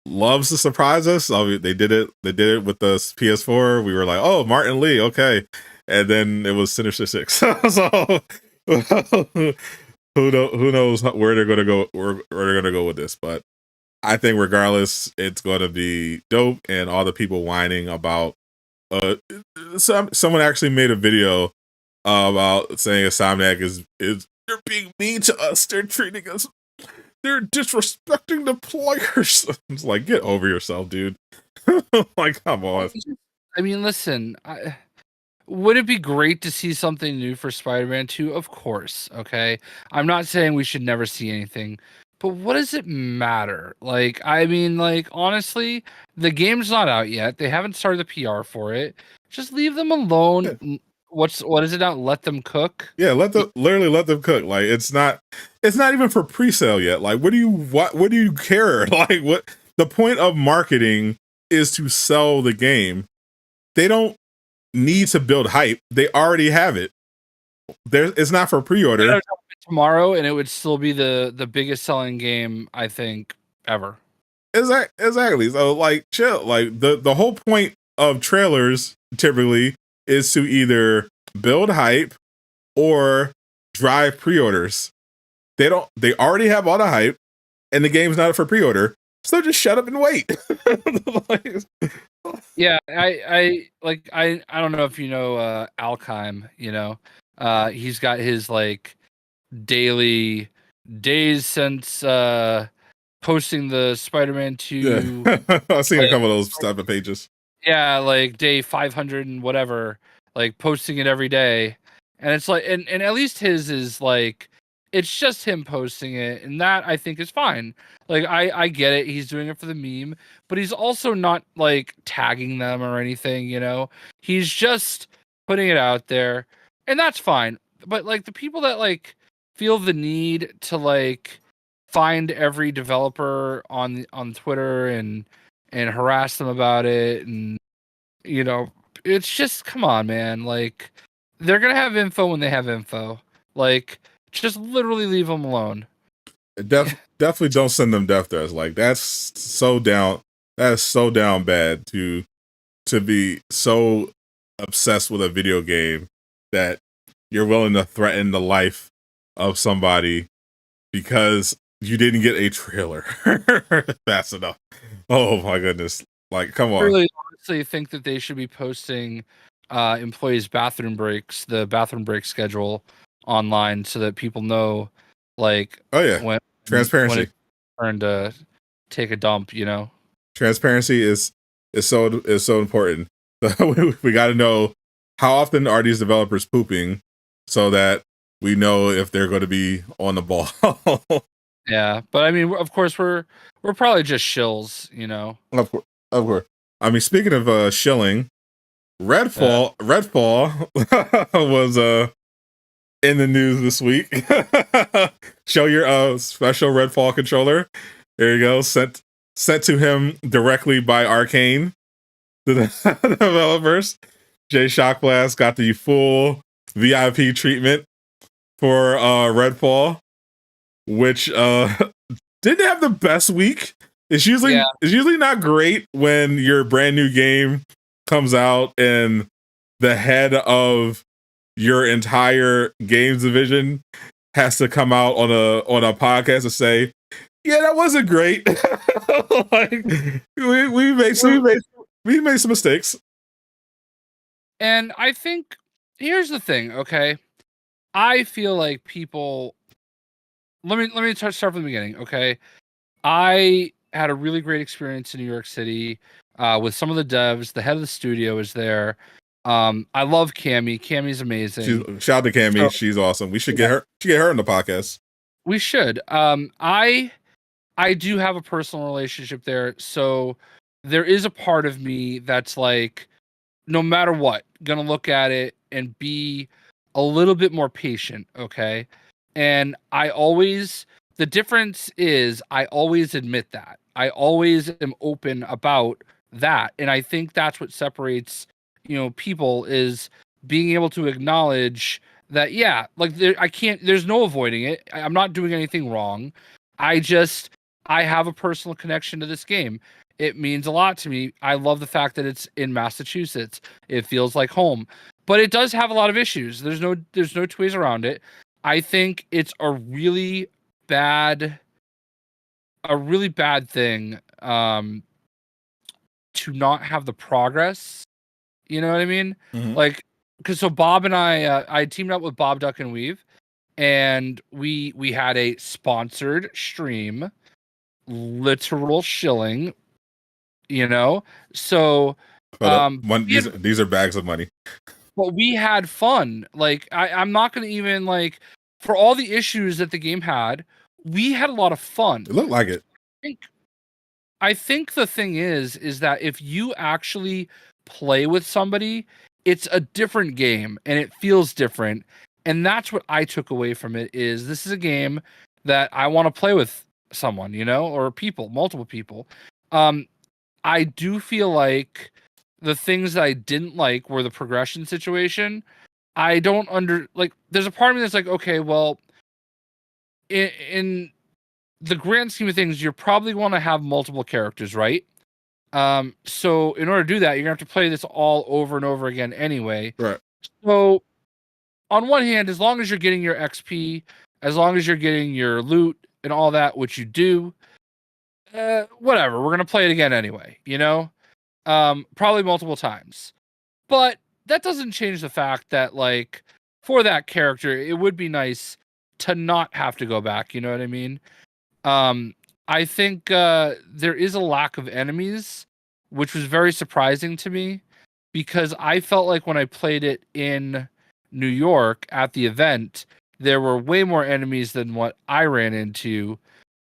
loves to surprise us. They did it with the PS4. We were like, oh, Martin Lee, okay, and then it was Sinister Six. So who knows where they're gonna go? Where they're gonna go with this? But I think regardless, it's gonna be dope. And all the people whining about someone actually made a video about saying Insomniac is they're being mean to us. They're treating us. They're disrespecting the players. It's like, get over yourself, dude. Like, come on. I mean, listen, would it be great to see something new for Spider-Man 2? Of course, okay? I'm not saying we should never see anything, but what does it matter? Like, I mean, like, honestly, the game's not out yet. They haven't started the PR for it. Just leave them alone. Yeah. What is it now? Let them cook? Yeah, literally let them cook. Like, it's not even for pre-sale yet. Like, what do you care? Like, what the point of marketing is to sell the game. They don't need to build hype. They already have it. It's not for pre-order. Tomorrow, and it would still be the biggest selling game, I think, ever. Exactly. So, like, chill. Like, the whole point of trailers typically is to either build hype or drive pre-orders. They already have all the hype, and the game's not for pre-order. So just shut up and wait. Yeah, I don't know if you know Alkheim, you know. He's got his like days since posting the Spider-Man 2. Yeah. I've seen a couple of those type of pages. Yeah, like day 500 and whatever, like posting it every day. And it's like, and at least his is like, it's just him posting it. And that I think is fine. Like, I get it. He's doing it for the meme, but he's also not like tagging them or anything, you know? He's just putting it out there, and that's fine. But like the people that like feel the need to like find every developer on Twitter and harass them about it, and you know, it's just, come on, man. Like, they're gonna have info when they have info. Like, just literally leave them alone. Definitely don't send them death threats. Like, that's so down bad to be so obsessed with a video game that you're willing to threaten the life of somebody because you didn't get a trailer fast enough. Oh my goodness. Like, come on. I really honestly think that they should be posting employees' bathroom breaks, the bathroom break schedule online, so that people know, like, oh yeah, when transparency. When it's turn to take a dump, you know. Transparency is so important. We got to know how often are these developers pooping, so that we know if they're going to be on the ball. Yeah, but I mean, of course, we're probably just shills, you know. Of course. I mean, speaking of shilling, Redfall was in the news this week. Show your special Redfall controller. There you go. Sent to him directly by Arcane, the developers. Jay Shockblast got the full VIP treatment for Redfall, which didn't have the best week. It's usually not great when your brand new game comes out and the head of your entire games division has to come out on a podcast and say, Yeah, that wasn't great. Like, we made some mistakes. And I think here's the thing, okay? I feel like people. Let me start from the beginning, okay? I had a really great experience in New York City with some of the devs. The head of the studio is there. I love Cammy. Cammy's amazing. Shout out to Cammy. So, She's awesome. We should yeah, get her in the podcast. we should. I do have a personal relationship there, so there is a part of me that's like, no matter what, gonna look at it and be a little bit more patient, okay? And the difference is I always admit that. I always am open about that. And I think that's what separates, people is being able to acknowledge that, yeah, like there's no avoiding it. I'm not doing anything wrong. I have a personal connection to this game. It means a lot to me. I love the fact that it's in Massachusetts. It feels like home, but it does have a lot of issues. There's no two ways around it. I think it's a really bad thing to not have the progress. You know what I mean? Mm-hmm. Like, because so Bob and I teamed up with Bob Duck and Weave, and we had a sponsored stream, literal shilling. So these are bags of money. but we had fun. Like I'm not gonna even like, for all the issues that the game had, we had a lot of fun. It looked like it. I think the thing is that if you actually play with somebody, it's a different game and it feels different. And that's what I took away from it, is this is a game that I want to play with someone, or people, multiple people. I do feel like the things that I didn't like were the progression situation. I don't there's a part of me that's like, okay, well, in the grand scheme of things, you're probably want to have multiple characters, right? So in order to do that, you're gonna have to play this all over and over again anyway. Right. So on one hand, as long as you're getting your XP, as long as you're getting your loot and all that, which you do, whatever, we're gonna play it again anyway, probably multiple times. But that doesn't change the fact that, like, for that character, it would be nice to not have to go back, you know what I mean? I think there is a lack of enemies, which was very surprising to me, because I felt like when I played it in New York at the event, there were way more enemies than what I ran into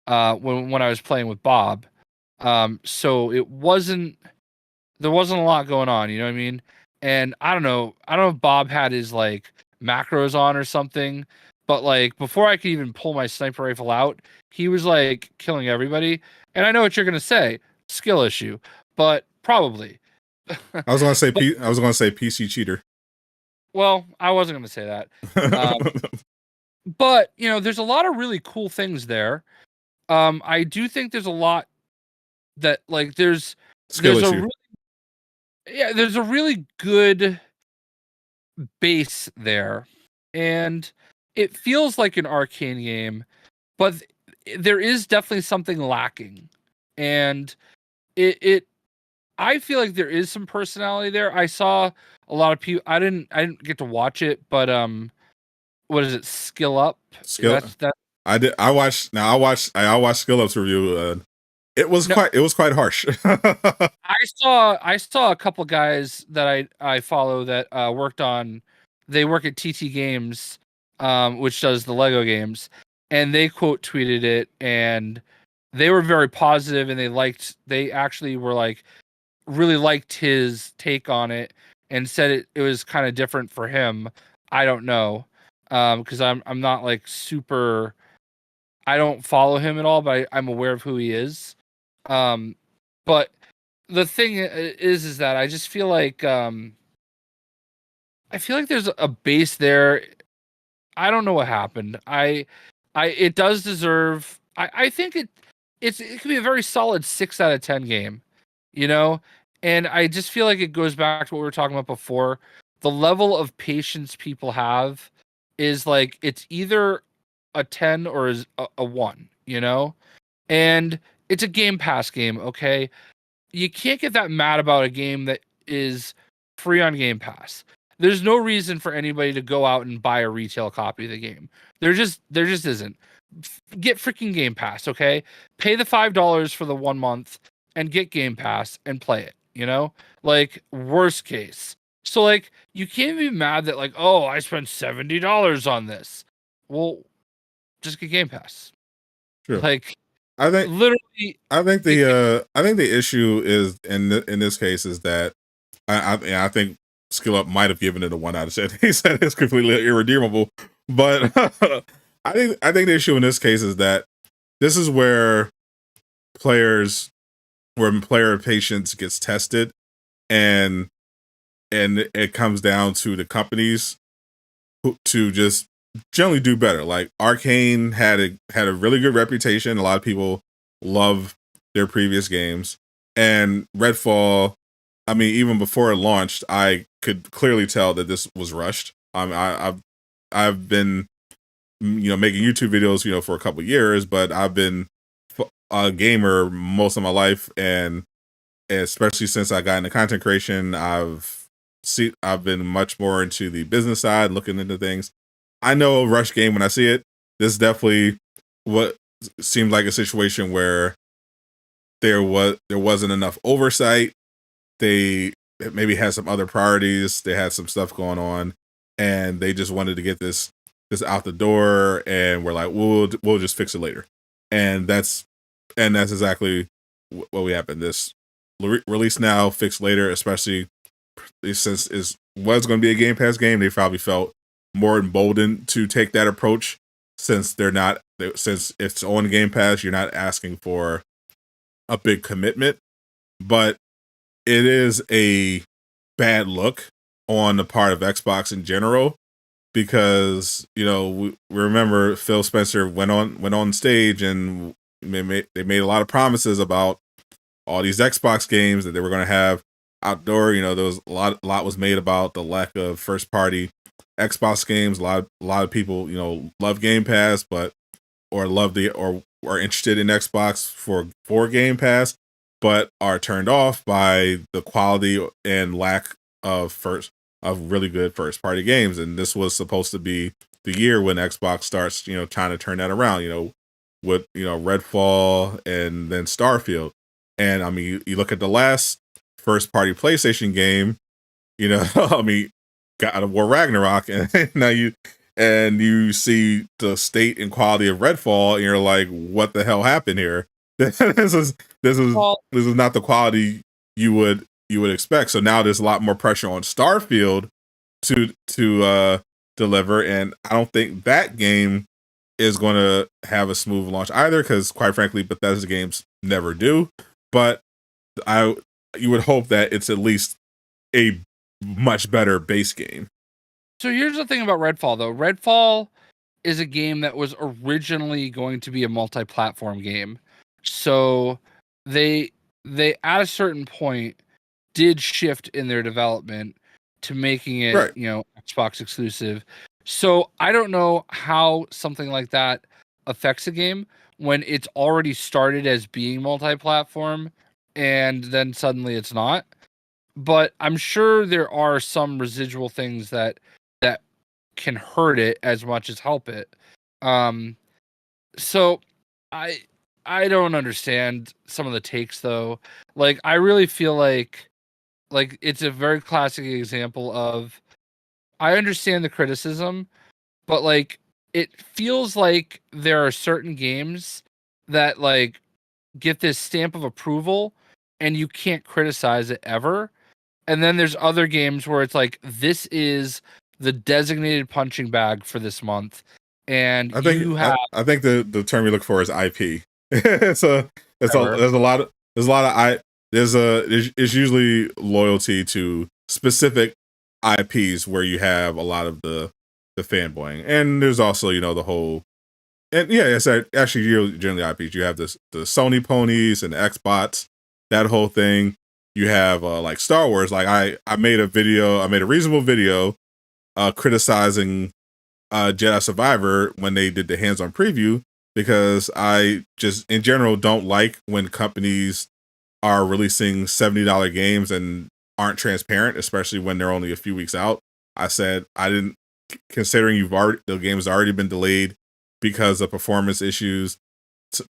when I was playing with Bob. So there wasn't a lot going on, you know what I mean? And I don't know if Bob had his like macros on or something, but like before I could even pull my sniper rifle out, he was like killing everybody. And I know what you're gonna say, skill issue, but probably. I was gonna say PC cheater. Well, I wasn't gonna say that. But there's a lot of really cool things there. I do think there's a lot that, like, there's a really good base there, and it feels like an arcane game, but there is definitely something lacking, and it I feel like there is some personality there. I saw a lot of people. I didn't get to watch it, but what is it? Skill Up. I did. I watched Skill Up's review. It was quite harsh. I saw a couple guys that I follow that they work at TT Games, which does the Lego games, and they quote tweeted it, and they were very positive, and they actually were like, really liked his take on it, and said it was kind of different for him. I don't know, because I'm not like super. I don't follow him at all, but I'm aware of who he is. But the thing is that I just feel like there's a base there. I don't know what happened. It does deserve. I think it could be a very solid 6 out of 10 game, and I just feel like it goes back to what we were talking about before. The level of patience people have is like, it's either a 10 or is a 1, and it's a Game Pass game, okay? You can't get that mad about a game that is free on Game Pass. There's no reason for anybody to go out and buy a retail copy of the game. There just isn't. Get freaking Game Pass, okay? Pay the $5 for the 1 month and get Game Pass and play it, you know? Like, worst case. So like, you can't be mad that like, oh, I spent $70 on this. Well, just get Game Pass. Sure. Like, I think literally, I think the issue is in this case is that I think Skill Up might have given it a 1 out of 10. He said it's completely irredeemable, but I think the issue in this case is that this is where player patience gets tested, and it comes down to the companies to just generally do better. Like Arcane had a really good reputation. A lot of people love their previous games, and Redfall. I mean, even before it launched, I could clearly tell that this was rushed. I've been making YouTube videos for a couple of years, but I've been a gamer most of my life, and especially since I got into content creation, I've been much more into the business side, looking into things. I know a rush game when I see it. This is definitely what seemed like a situation where there wasn't enough oversight. They maybe had some other priorities. They had some stuff going on, and they just wanted to get this out the door. And we're like, we'll just fix it later. And that's exactly what we happened. This release now, fix later. Especially since it was going to be a Game Pass game, they probably felt more emboldened to take that approach, since since it's on Game Pass, you're not asking for a big commitment. But it is a bad look on the part of Xbox in general, because we remember Phil Spencer went on stage and they made a lot of promises about all these Xbox games that they were going to have outdoor. There was a lot was made about the lack of first party Xbox games. A lot of people love Game Pass, or are interested in Xbox for Game Pass, but are turned off by the quality and lack of really good first party games. And this was supposed to be the year when Xbox starts trying to turn that around, with Redfall and then Starfield. And I mean, you look at the last first party PlayStation game, I mean, God of War Ragnarok, and now you see the state and quality of Redfall, and you're like, what the hell happened here? This is not the quality you would expect. So now there's a lot more pressure on Starfield to deliver, and I don't think that game is going to have a smooth launch either, because quite frankly, Bethesda games never do. But you would hope that it's at least a much better base game. So here's the thing about Redfall, though. Redfall is a game that was originally going to be a multi-platform game. So they at a certain point did shift in their development to making it, right, Xbox exclusive. So I don't know how something like that affects a game when it's already started as being multi-platform and then suddenly it's not. But I'm sure there are some residual things that can hurt it as much as help it. So I don't understand some of the takes, though. Like, I really feel like it's a very classic example of, I understand the criticism, but like, it feels like there are certain games that like get this stamp of approval and you can't criticize it ever. And then there's other games where it's like, this is the designated punching bag for this month. And I think the term you look for is IP. There's usually loyalty to specific IPs where you have a lot of the fanboying, and there's also the whole, and yeah, it's actually generally IPs. You have the Sony ponies and the Xbox, that whole thing. You have like Star Wars. Like I made a reasonable video criticizing Jedi Survivor when they did the hands-on preview, because I just in general don't like when companies are releasing $70 games and aren't transparent, especially when they're only a few weeks out. I said I didn't, considering the game's already been delayed because of performance issues,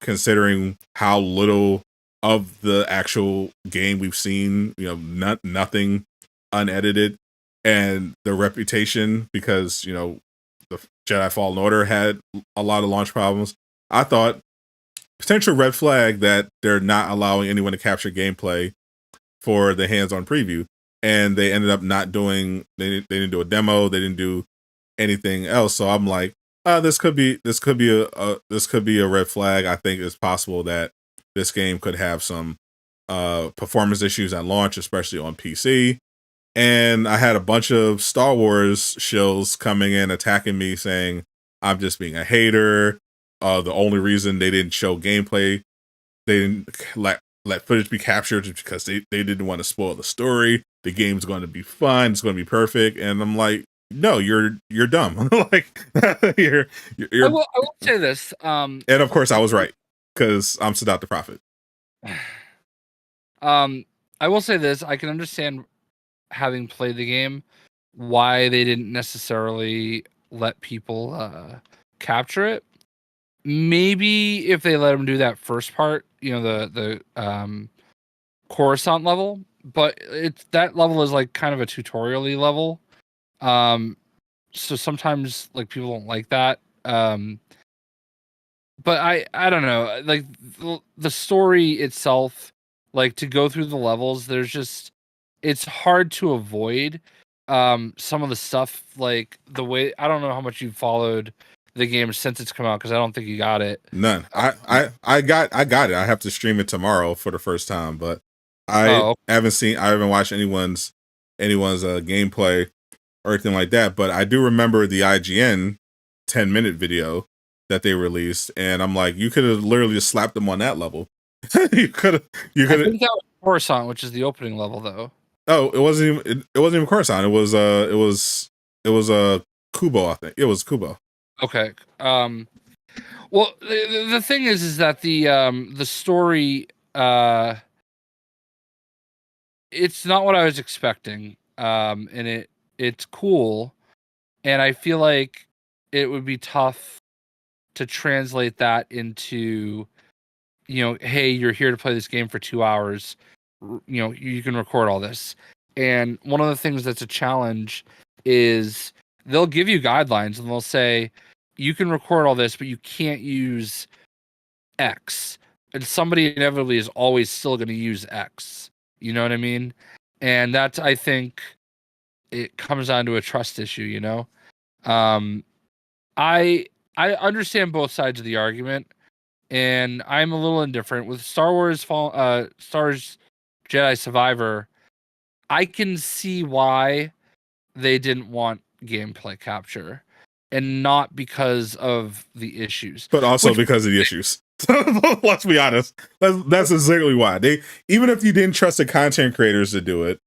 considering how little of the actual game we've seen, nothing unedited, and the reputation, because the Jedi Fallen Order had a lot of launch problems. I thought potential red flag that they're not allowing anyone to capture gameplay for the hands-on preview, and they ended up not doing. They didn't do a demo. They didn't do anything else. So I'm like, this could be a red flag. I think it's possible that this game could have some performance issues at launch, especially on PC. And I had a bunch of Star Wars shills coming in attacking me, saying I'm just being a hater. The only reason they didn't show gameplay, they didn't let footage be captured, is because they didn't want to spoil the story. The game's going to be fun. It's going to be perfect. And I'm like, no, you're dumb. Like you're. I will say this. And of course, I was right, because I'm Sadat the Prophet. I will say this. I can understand, having played the game, why they didn't necessarily let people capture it. Maybe if they let them do that first part, the Coruscant level, but that level is like kind of a tutorial-y level. So sometimes like people don't like that. But I don't know, like the story itself, like to go through the levels, it's hard to avoid some of the stuff, like the way, I don't know how much you followed the game since it's come out, because I don't think you got it. None. I got it. I have to stream it tomorrow for the first time, but I haven't watched anyone's gameplay or anything like that. But I do remember the IGN 10-minute video that they released, and I'm like, you could have literally just slapped them on that level. you could have. I think that was Coruscant, which is the opening level, though. Oh, it wasn't even Coruscant. It was Kubo. I think it was Kubo. Okay. Well, the thing is that the story, it's not what I was expecting. And it's cool, and I feel like it would be tough to translate that into, hey, you're here to play this game for 2 hours. You can record all this. And one of the things that's a challenge is they'll give you guidelines, and they'll say, you can record all this, but you can't use X. And somebody inevitably is always still going to use X. You know what I mean? And that's, I think, it comes down to a trust issue, I understand both sides of the argument, and I'm a little indifferent with Star Wars Jedi Survivor. I can see why they didn't want gameplay capture, and not because of the issues, but also because of the issues. Let's be honest. That's exactly why. Even if you didn't trust the content creators to do it,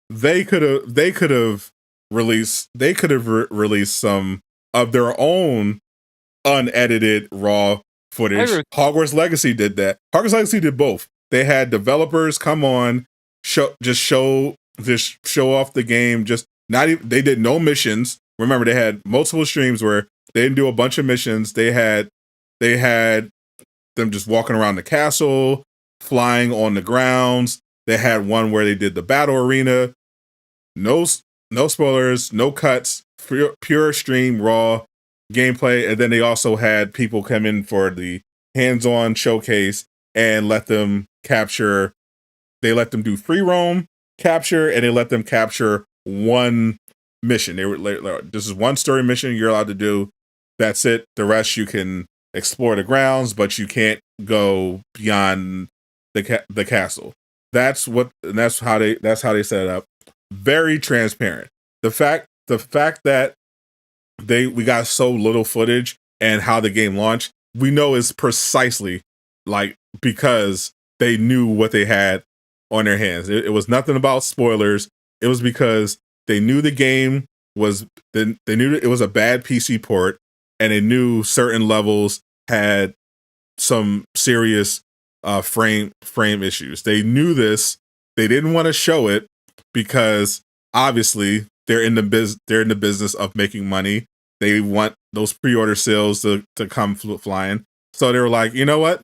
they could have released some of their own unedited raw footage. Hogwarts Legacy did that. Hogwarts Legacy did both. They had developers come on, show off the game. They did no missions. Remember, they had multiple streams where they didn't do a bunch of missions. They had them just walking around the castle, flying on the grounds. They had one where they did the battle arena. No spoilers, no cuts, pure stream, raw gameplay. And then they also had people come in for the hands-on showcase and let them capture. They let them do free roam capture, and they let them capture one mission. This is one story mission you're allowed to do. That's it. The rest you can explore the grounds, but you can't go beyond the castle. That's how they set it up. Very transparent. The fact that we got so little footage and how the game launched, we know is precisely because they knew what they had on their hands. It was nothing about spoilers. It was because they knew the game was they knew it was a bad PC port, and they knew certain levels had some serious frame issues. They knew this. They didn't want to show it because obviously they're in the business of making money. They want those pre-order sales to come flying. So they were like, you know what?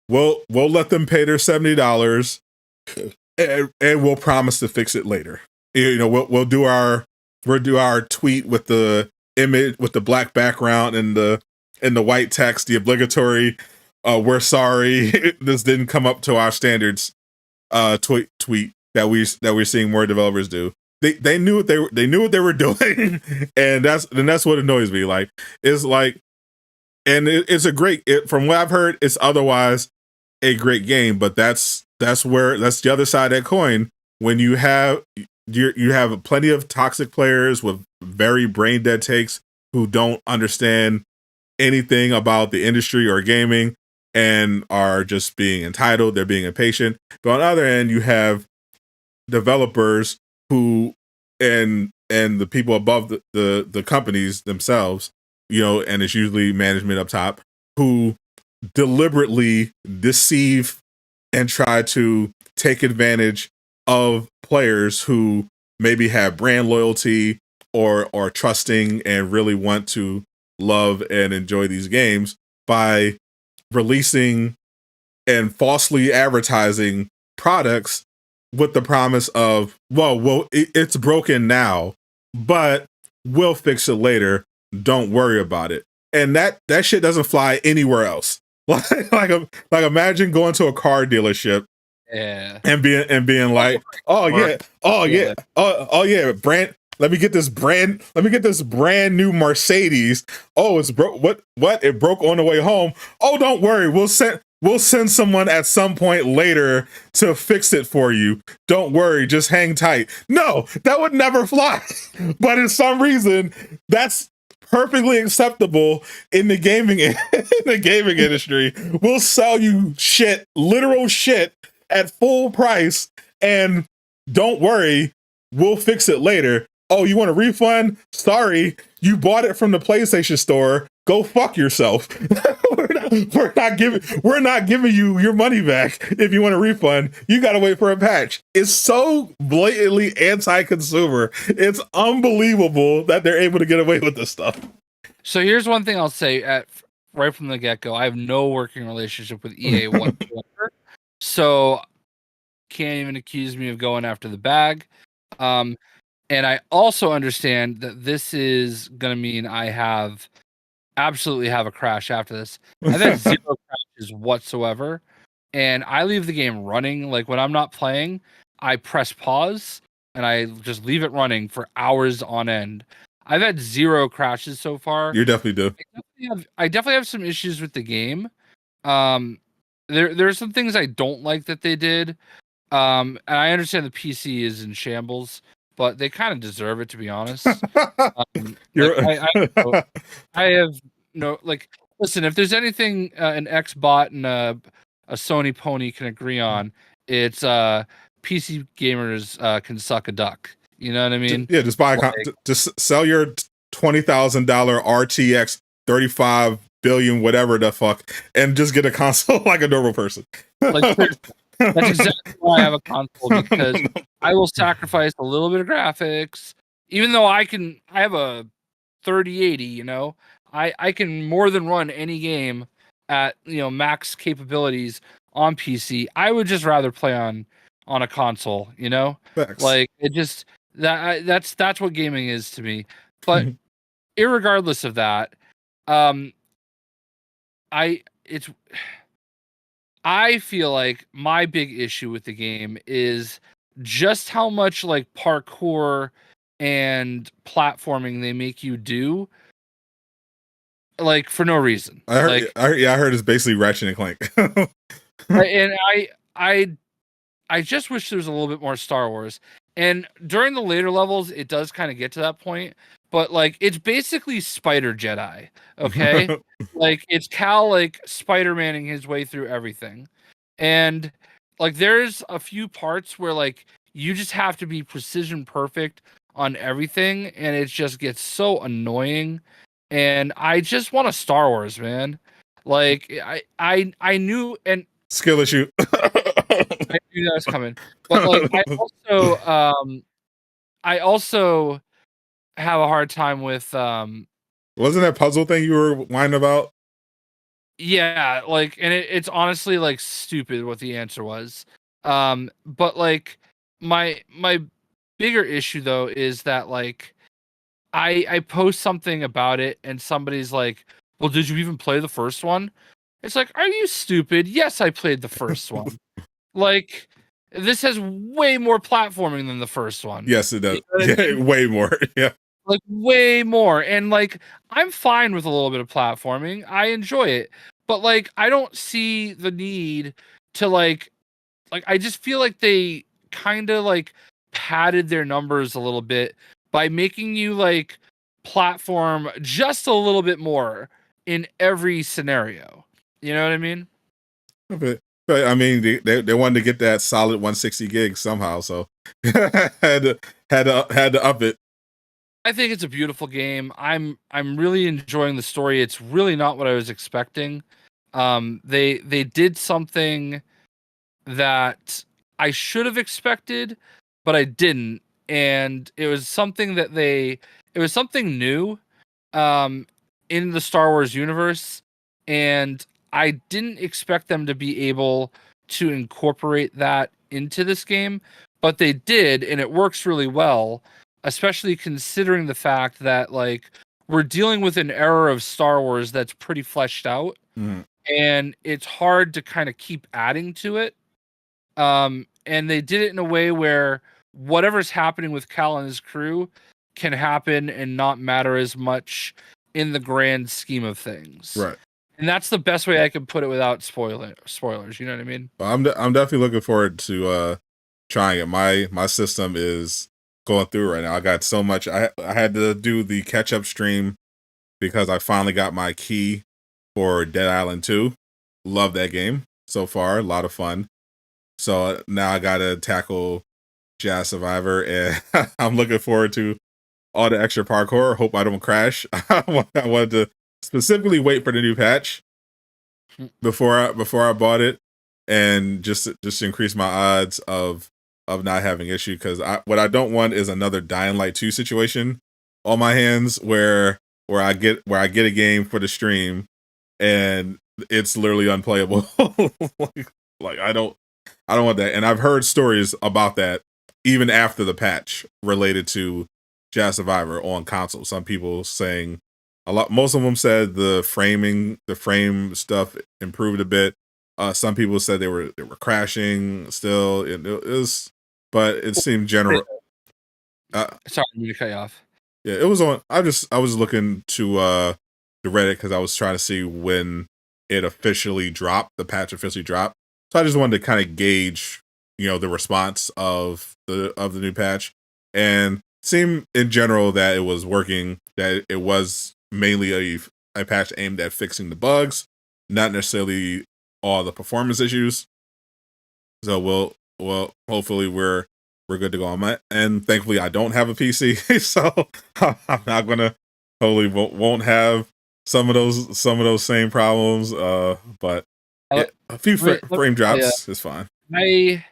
We'll let them pay their $70 and we'll promise to fix it later. You know, we'll do our tweet with the image with the black background and the white text, the obligatory we're sorry this didn't come up to our standards tweet that we're seeing more developers do. They knew what they knew what they were doing, and that's what annoys me. Like it's like, and it's a great. From what I've heard, it's otherwise a great game, but that's the other side of that coin. When you have plenty of toxic players with very brain dead takes who don't understand anything about the industry or gaming and are just being entitled, they're being impatient. But on the other end, you have developers who and the people above the companies themselves, you know, and it's usually management up top, who deliberately deceive and try to take advantage of players who maybe have brand loyalty or trusting and really want to love and enjoy these games by releasing and falsely advertising products with the promise of, well, it's broken now, but we'll fix it later. Don't worry about it. And that shit doesn't fly anywhere else. Like imagine going to a car dealership, and being like, oh yeah, brand. Let me get this brand new Mercedes. Oh, it's broke. What? It broke on the way home. Oh, don't worry. We'll send someone at some point later to fix it for you. Don't worry. Just hang tight. No, that would never fly. But in some reason, that's perfectly acceptable in the gaming industry. We'll sell you shit, literal shit, at full price, and don't worry, we'll fix it later. Oh, you want a refund? Sorry, you bought it from the PlayStation Store. Go fuck yourself. we're not giving you your money back. If you want a refund, you got to wait for a patch. It's so blatantly anti-consumer. It's unbelievable that they're able to get away with this stuff. So here's one thing I'll say right from the get-go. I have no working relationship with EA whatsoever. So can't even accuse me of going after the bag. And I also understand that this is going to mean I absolutely have a crash after this. I've had 0 crashes whatsoever. And I leave the game running. Like when I'm not playing, I press pause and I just leave it running for hours on end. I've had 0 crashes so far. You definitely do. I definitely have some issues with the game. There are some things I don't like that they did. And I understand the PC is in shambles, but they kind of deserve it, to be honest. I have no, like, listen, if there's anything an Xbot and a Sony pony can agree on, it's PC gamers can suck a duck. You know what I mean? Just buy just sell your $20,000 RTX 35 billion whatever the fuck and just get a console like a normal person. Like, that's exactly why I have a console, because I will sacrifice a little bit of graphics, even though I have a 3080, you know, I can more than run any game at, you know, max capabilities on PC. I would just rather play on a console, you know. Facts. Like it just that's what gaming is to me. But irregardless of that, I feel like my big issue with the game is just how much like parkour and platforming they make you do, like for no reason. I heard it's basically Ratchet and Clank. And I just wish there was a little bit more Star Wars. And during the later levels, it does kind of get to that point. But like, it's basically Spider Jedi, okay? Like, it's Cal like Spider-Manning his way through everything, and like, there's a few parts where like you just have to be precision perfect on everything, and it just gets so annoying. And I just want a Star Wars, man. Like I knew, and Skill issue. I knew that was coming. But like I also have a hard time with Wasn't that puzzle thing you were whining about? yeah, like, and it's honestly like stupid what the answer was. But like my bigger issue though is that like I post something about it and somebody's like, "Well, did you even play the first one?" It's like, "Are you stupid? Yes, I played the first one." Like, this has way more platforming than the first one. Yes, it You does. know what I Yeah, mean? way more. Yeah. Like, way more. And like, I'm fine with a little bit of platforming. I enjoy it. But like, I don't see the need to like I just feel like they kind of like padded their numbers a little bit by making you like platform just a little bit more in every scenario. You know what I mean? But I mean, they wanted to get that solid 160 gigs somehow, so had to up it. I think it's a beautiful game. I'm really enjoying the story. It's really not what I was expecting. They did something that I should have expected, but I didn't. And it was something new um in the Star Wars universe, and I didn't expect them to be able to incorporate that into this game, but they did, and it works really well, especially considering the fact that like we're dealing with an era of Star Wars that's pretty fleshed out, Mhm. and it's hard to kind of keep adding to it. And they did it in a way where whatever's happening with Cal and his crew can happen and not matter as much in the grand scheme of things. Right. And that's the best way I can put it without spoilers. You know what I mean? But I'm definitely looking forward to trying it. My system is going through right now. I got so much. I had to do the catch up stream because I finally got my key for Dead Island 2. Love that game so far. A lot of fun. So now I gotta tackle Jazz Survivor, and I'm looking forward to all the extra parkour. Hope I don't crash. I wanted to specifically wait for the new patch before I bought it, and just increase my odds of not having issue. Because what I don't want is another Dying Light 2 situation on my hands where I get a game for the stream and it's literally unplayable. like I don't want that. And I've heard stories about that even after the patch related to Jazz Survivor on console. Some people saying most of them said the frame stuff improved a bit. Some people said they were crashing still. It was, but it seemed general. Sorry, I'm gonna cut you off. Yeah, it was on. I was looking to the Reddit because I was trying to see when it officially dropped. The patch officially dropped. So I just wanted to kind of gauge, the response of the new patch, and seemed in general that it was working. That it was mainly a patch aimed at fixing the bugs, not necessarily all the performance issues. So we'll hopefully we're good to go on my. And thankfully I don't have a PC, so I'm not gonna hopefully won't have some of those same problems. But a few frame drops is fine. I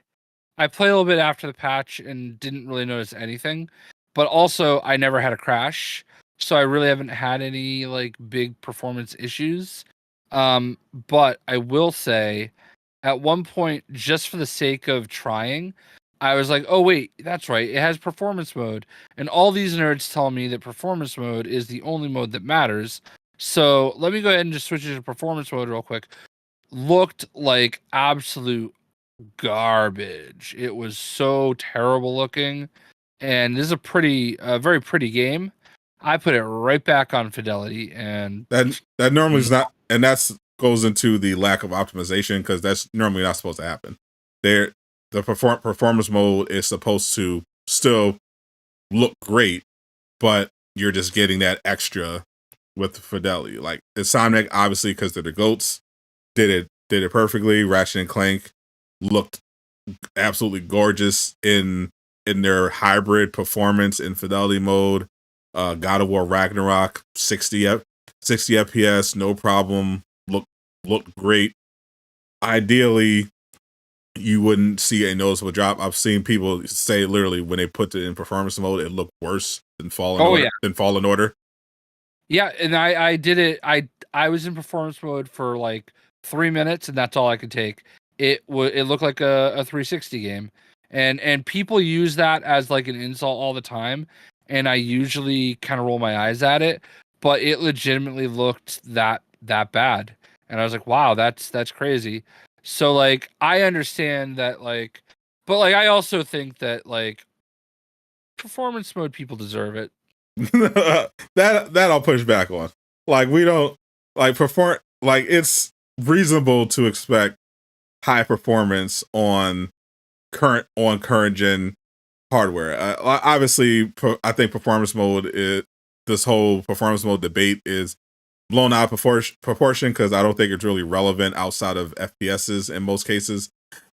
played a little bit after the patch and didn't really notice anything, but also I never had a crash, so I really haven't had any like big performance issues. But I will say, at one point, just for the sake of trying, I was like, "Oh wait, that's right, it has performance mode," and all these nerds tell me that performance mode is the only mode that matters. So let me go ahead and just switch it to performance mode real quick. Looked like absolute garbage. It was so terrible looking, and this is a very pretty game. I put it right back on fidelity, and that normally is not, and that's goes into the lack of optimization because that's normally not supposed to happen. The performance mode is supposed to still look great, but you're just getting that extra with fidelity. Like Insomniac, obviously, because they're the goats, did it perfectly. Ratchet and Clank looked absolutely gorgeous in their hybrid performance in fidelity mode. God of War Ragnarok 60 FPS, no problem. looked great. Ideally, you wouldn't see a noticeable drop. I've seen people say literally when they put it in performance mode, it looked worse than Fallen Order. Yeah. Than Fallen Order. Yeah, and I did it. I was in performance mode for like 3 minutes, and that's all I could take. It looked like a 360 game, and people use that as like an insult all the time, and I usually kind of roll my eyes at it, but it legitimately looked that bad, and I was like, wow, that's crazy. So like I understand that, like, but like I also think that like performance mode people deserve it. that I'll push back on. Like we don't like perform. Like it's reasonable to expect high performance on current gen hardware. Obviously, I think performance mode. This whole performance mode debate is blown out of proportion because I don't think it's really relevant outside of FPSs in most cases.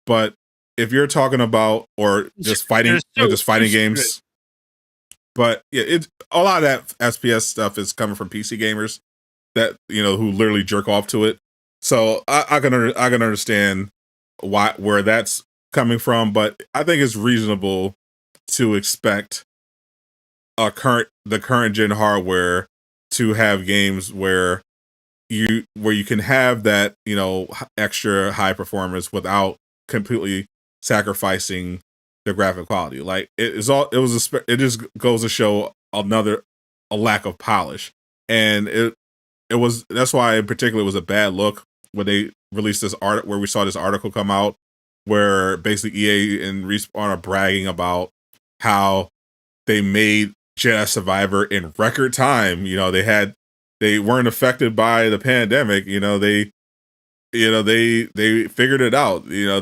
But if you're talking about or just fighting, just fighting games. But yeah, it's a lot of that SPS stuff is coming from PC gamers that who literally jerk off to it. So I can understand where that's coming from, but I think it's reasonable to expect the current gen hardware to have games where you can have that extra high performance without completely sacrificing the graphic quality. Like it just goes to show a lack of polish, and that's why in particular it was a bad look when they released this art where we saw this article come out where basically EA and Respawn are bragging about how they made Jedi Survivor in record time. They weren't affected by the pandemic. They figured it out. You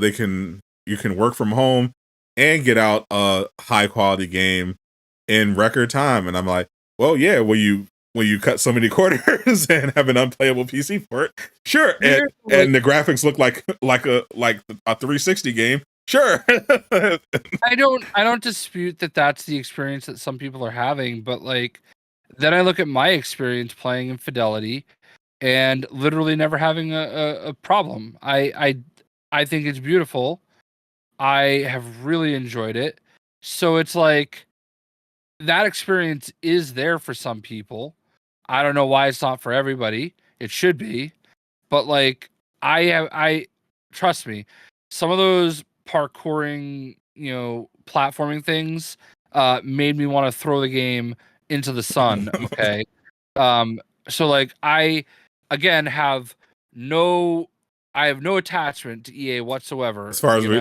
can work from home and get out a high quality game in record time. And I'm like, well, yeah, when you cut so many quarters and have an unplayable PC port, sure. And the graphics look like a 360 game. Sure. I don't dispute that that's the experience that some people are having, but like then I look at my experience playing in Fidelity and literally never having a problem. I think it's beautiful. I have really enjoyed it. So it's like that experience is there for some people. I don't know why it's not for everybody. It should be. But like I trust me, some of those parkouring, platforming things made me want to throw the game into the sun, okay? So like I again have no attachment to EA whatsoever. As far as we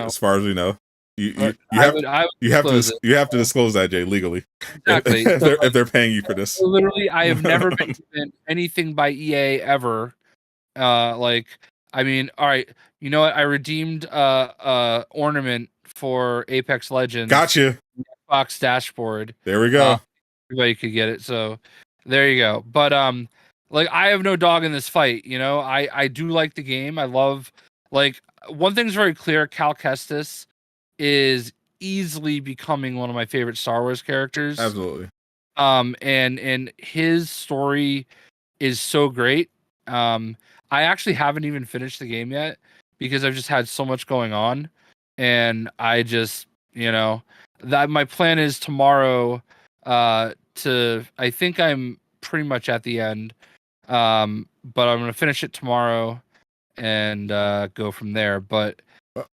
know, you have to disclose that, Jay, legally. Exactly. if they're paying you for this. Literally, I have never been given anything by EA ever. I mean, all right, you know what? I redeemed ornament for Apex Legends. Gotcha. Xbox dashboard. There we go. Everybody could get it, so there you go. But like I have no dog in this fight. I do like the game. I love one thing's very clear. Cal Kestis is easily becoming one of my favorite Star Wars characters. Absolutely. And his story is so great. I actually haven't even finished the game yet because I've just had so much going on, and I just that my plan is tomorrow I think I'm pretty much at the end, but I'm gonna finish it tomorrow and go from there. But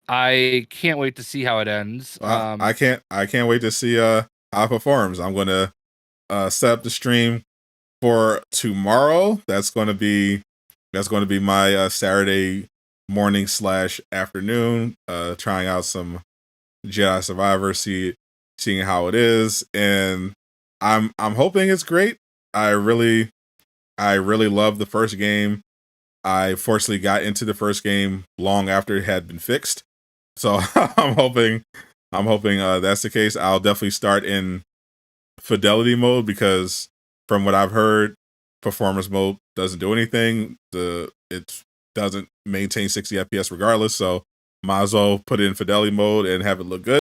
I can't wait to see how it ends. I can't wait to see how it performs. I'm gonna set up the stream for tomorrow. That's going to be my Saturday morning / afternoon. Trying out some Jedi Survivor, seeing how it is, and I'm hoping it's great. I really love the first game. I fortunately got into the first game long after it had been fixed, so I'm hoping that's the case. I'll definitely start in Fidelity mode because from what I've heard, performance mode doesn't do anything. It doesn't maintain 60 FPS regardless, so might as well put it in Fidelity mode and have it look good.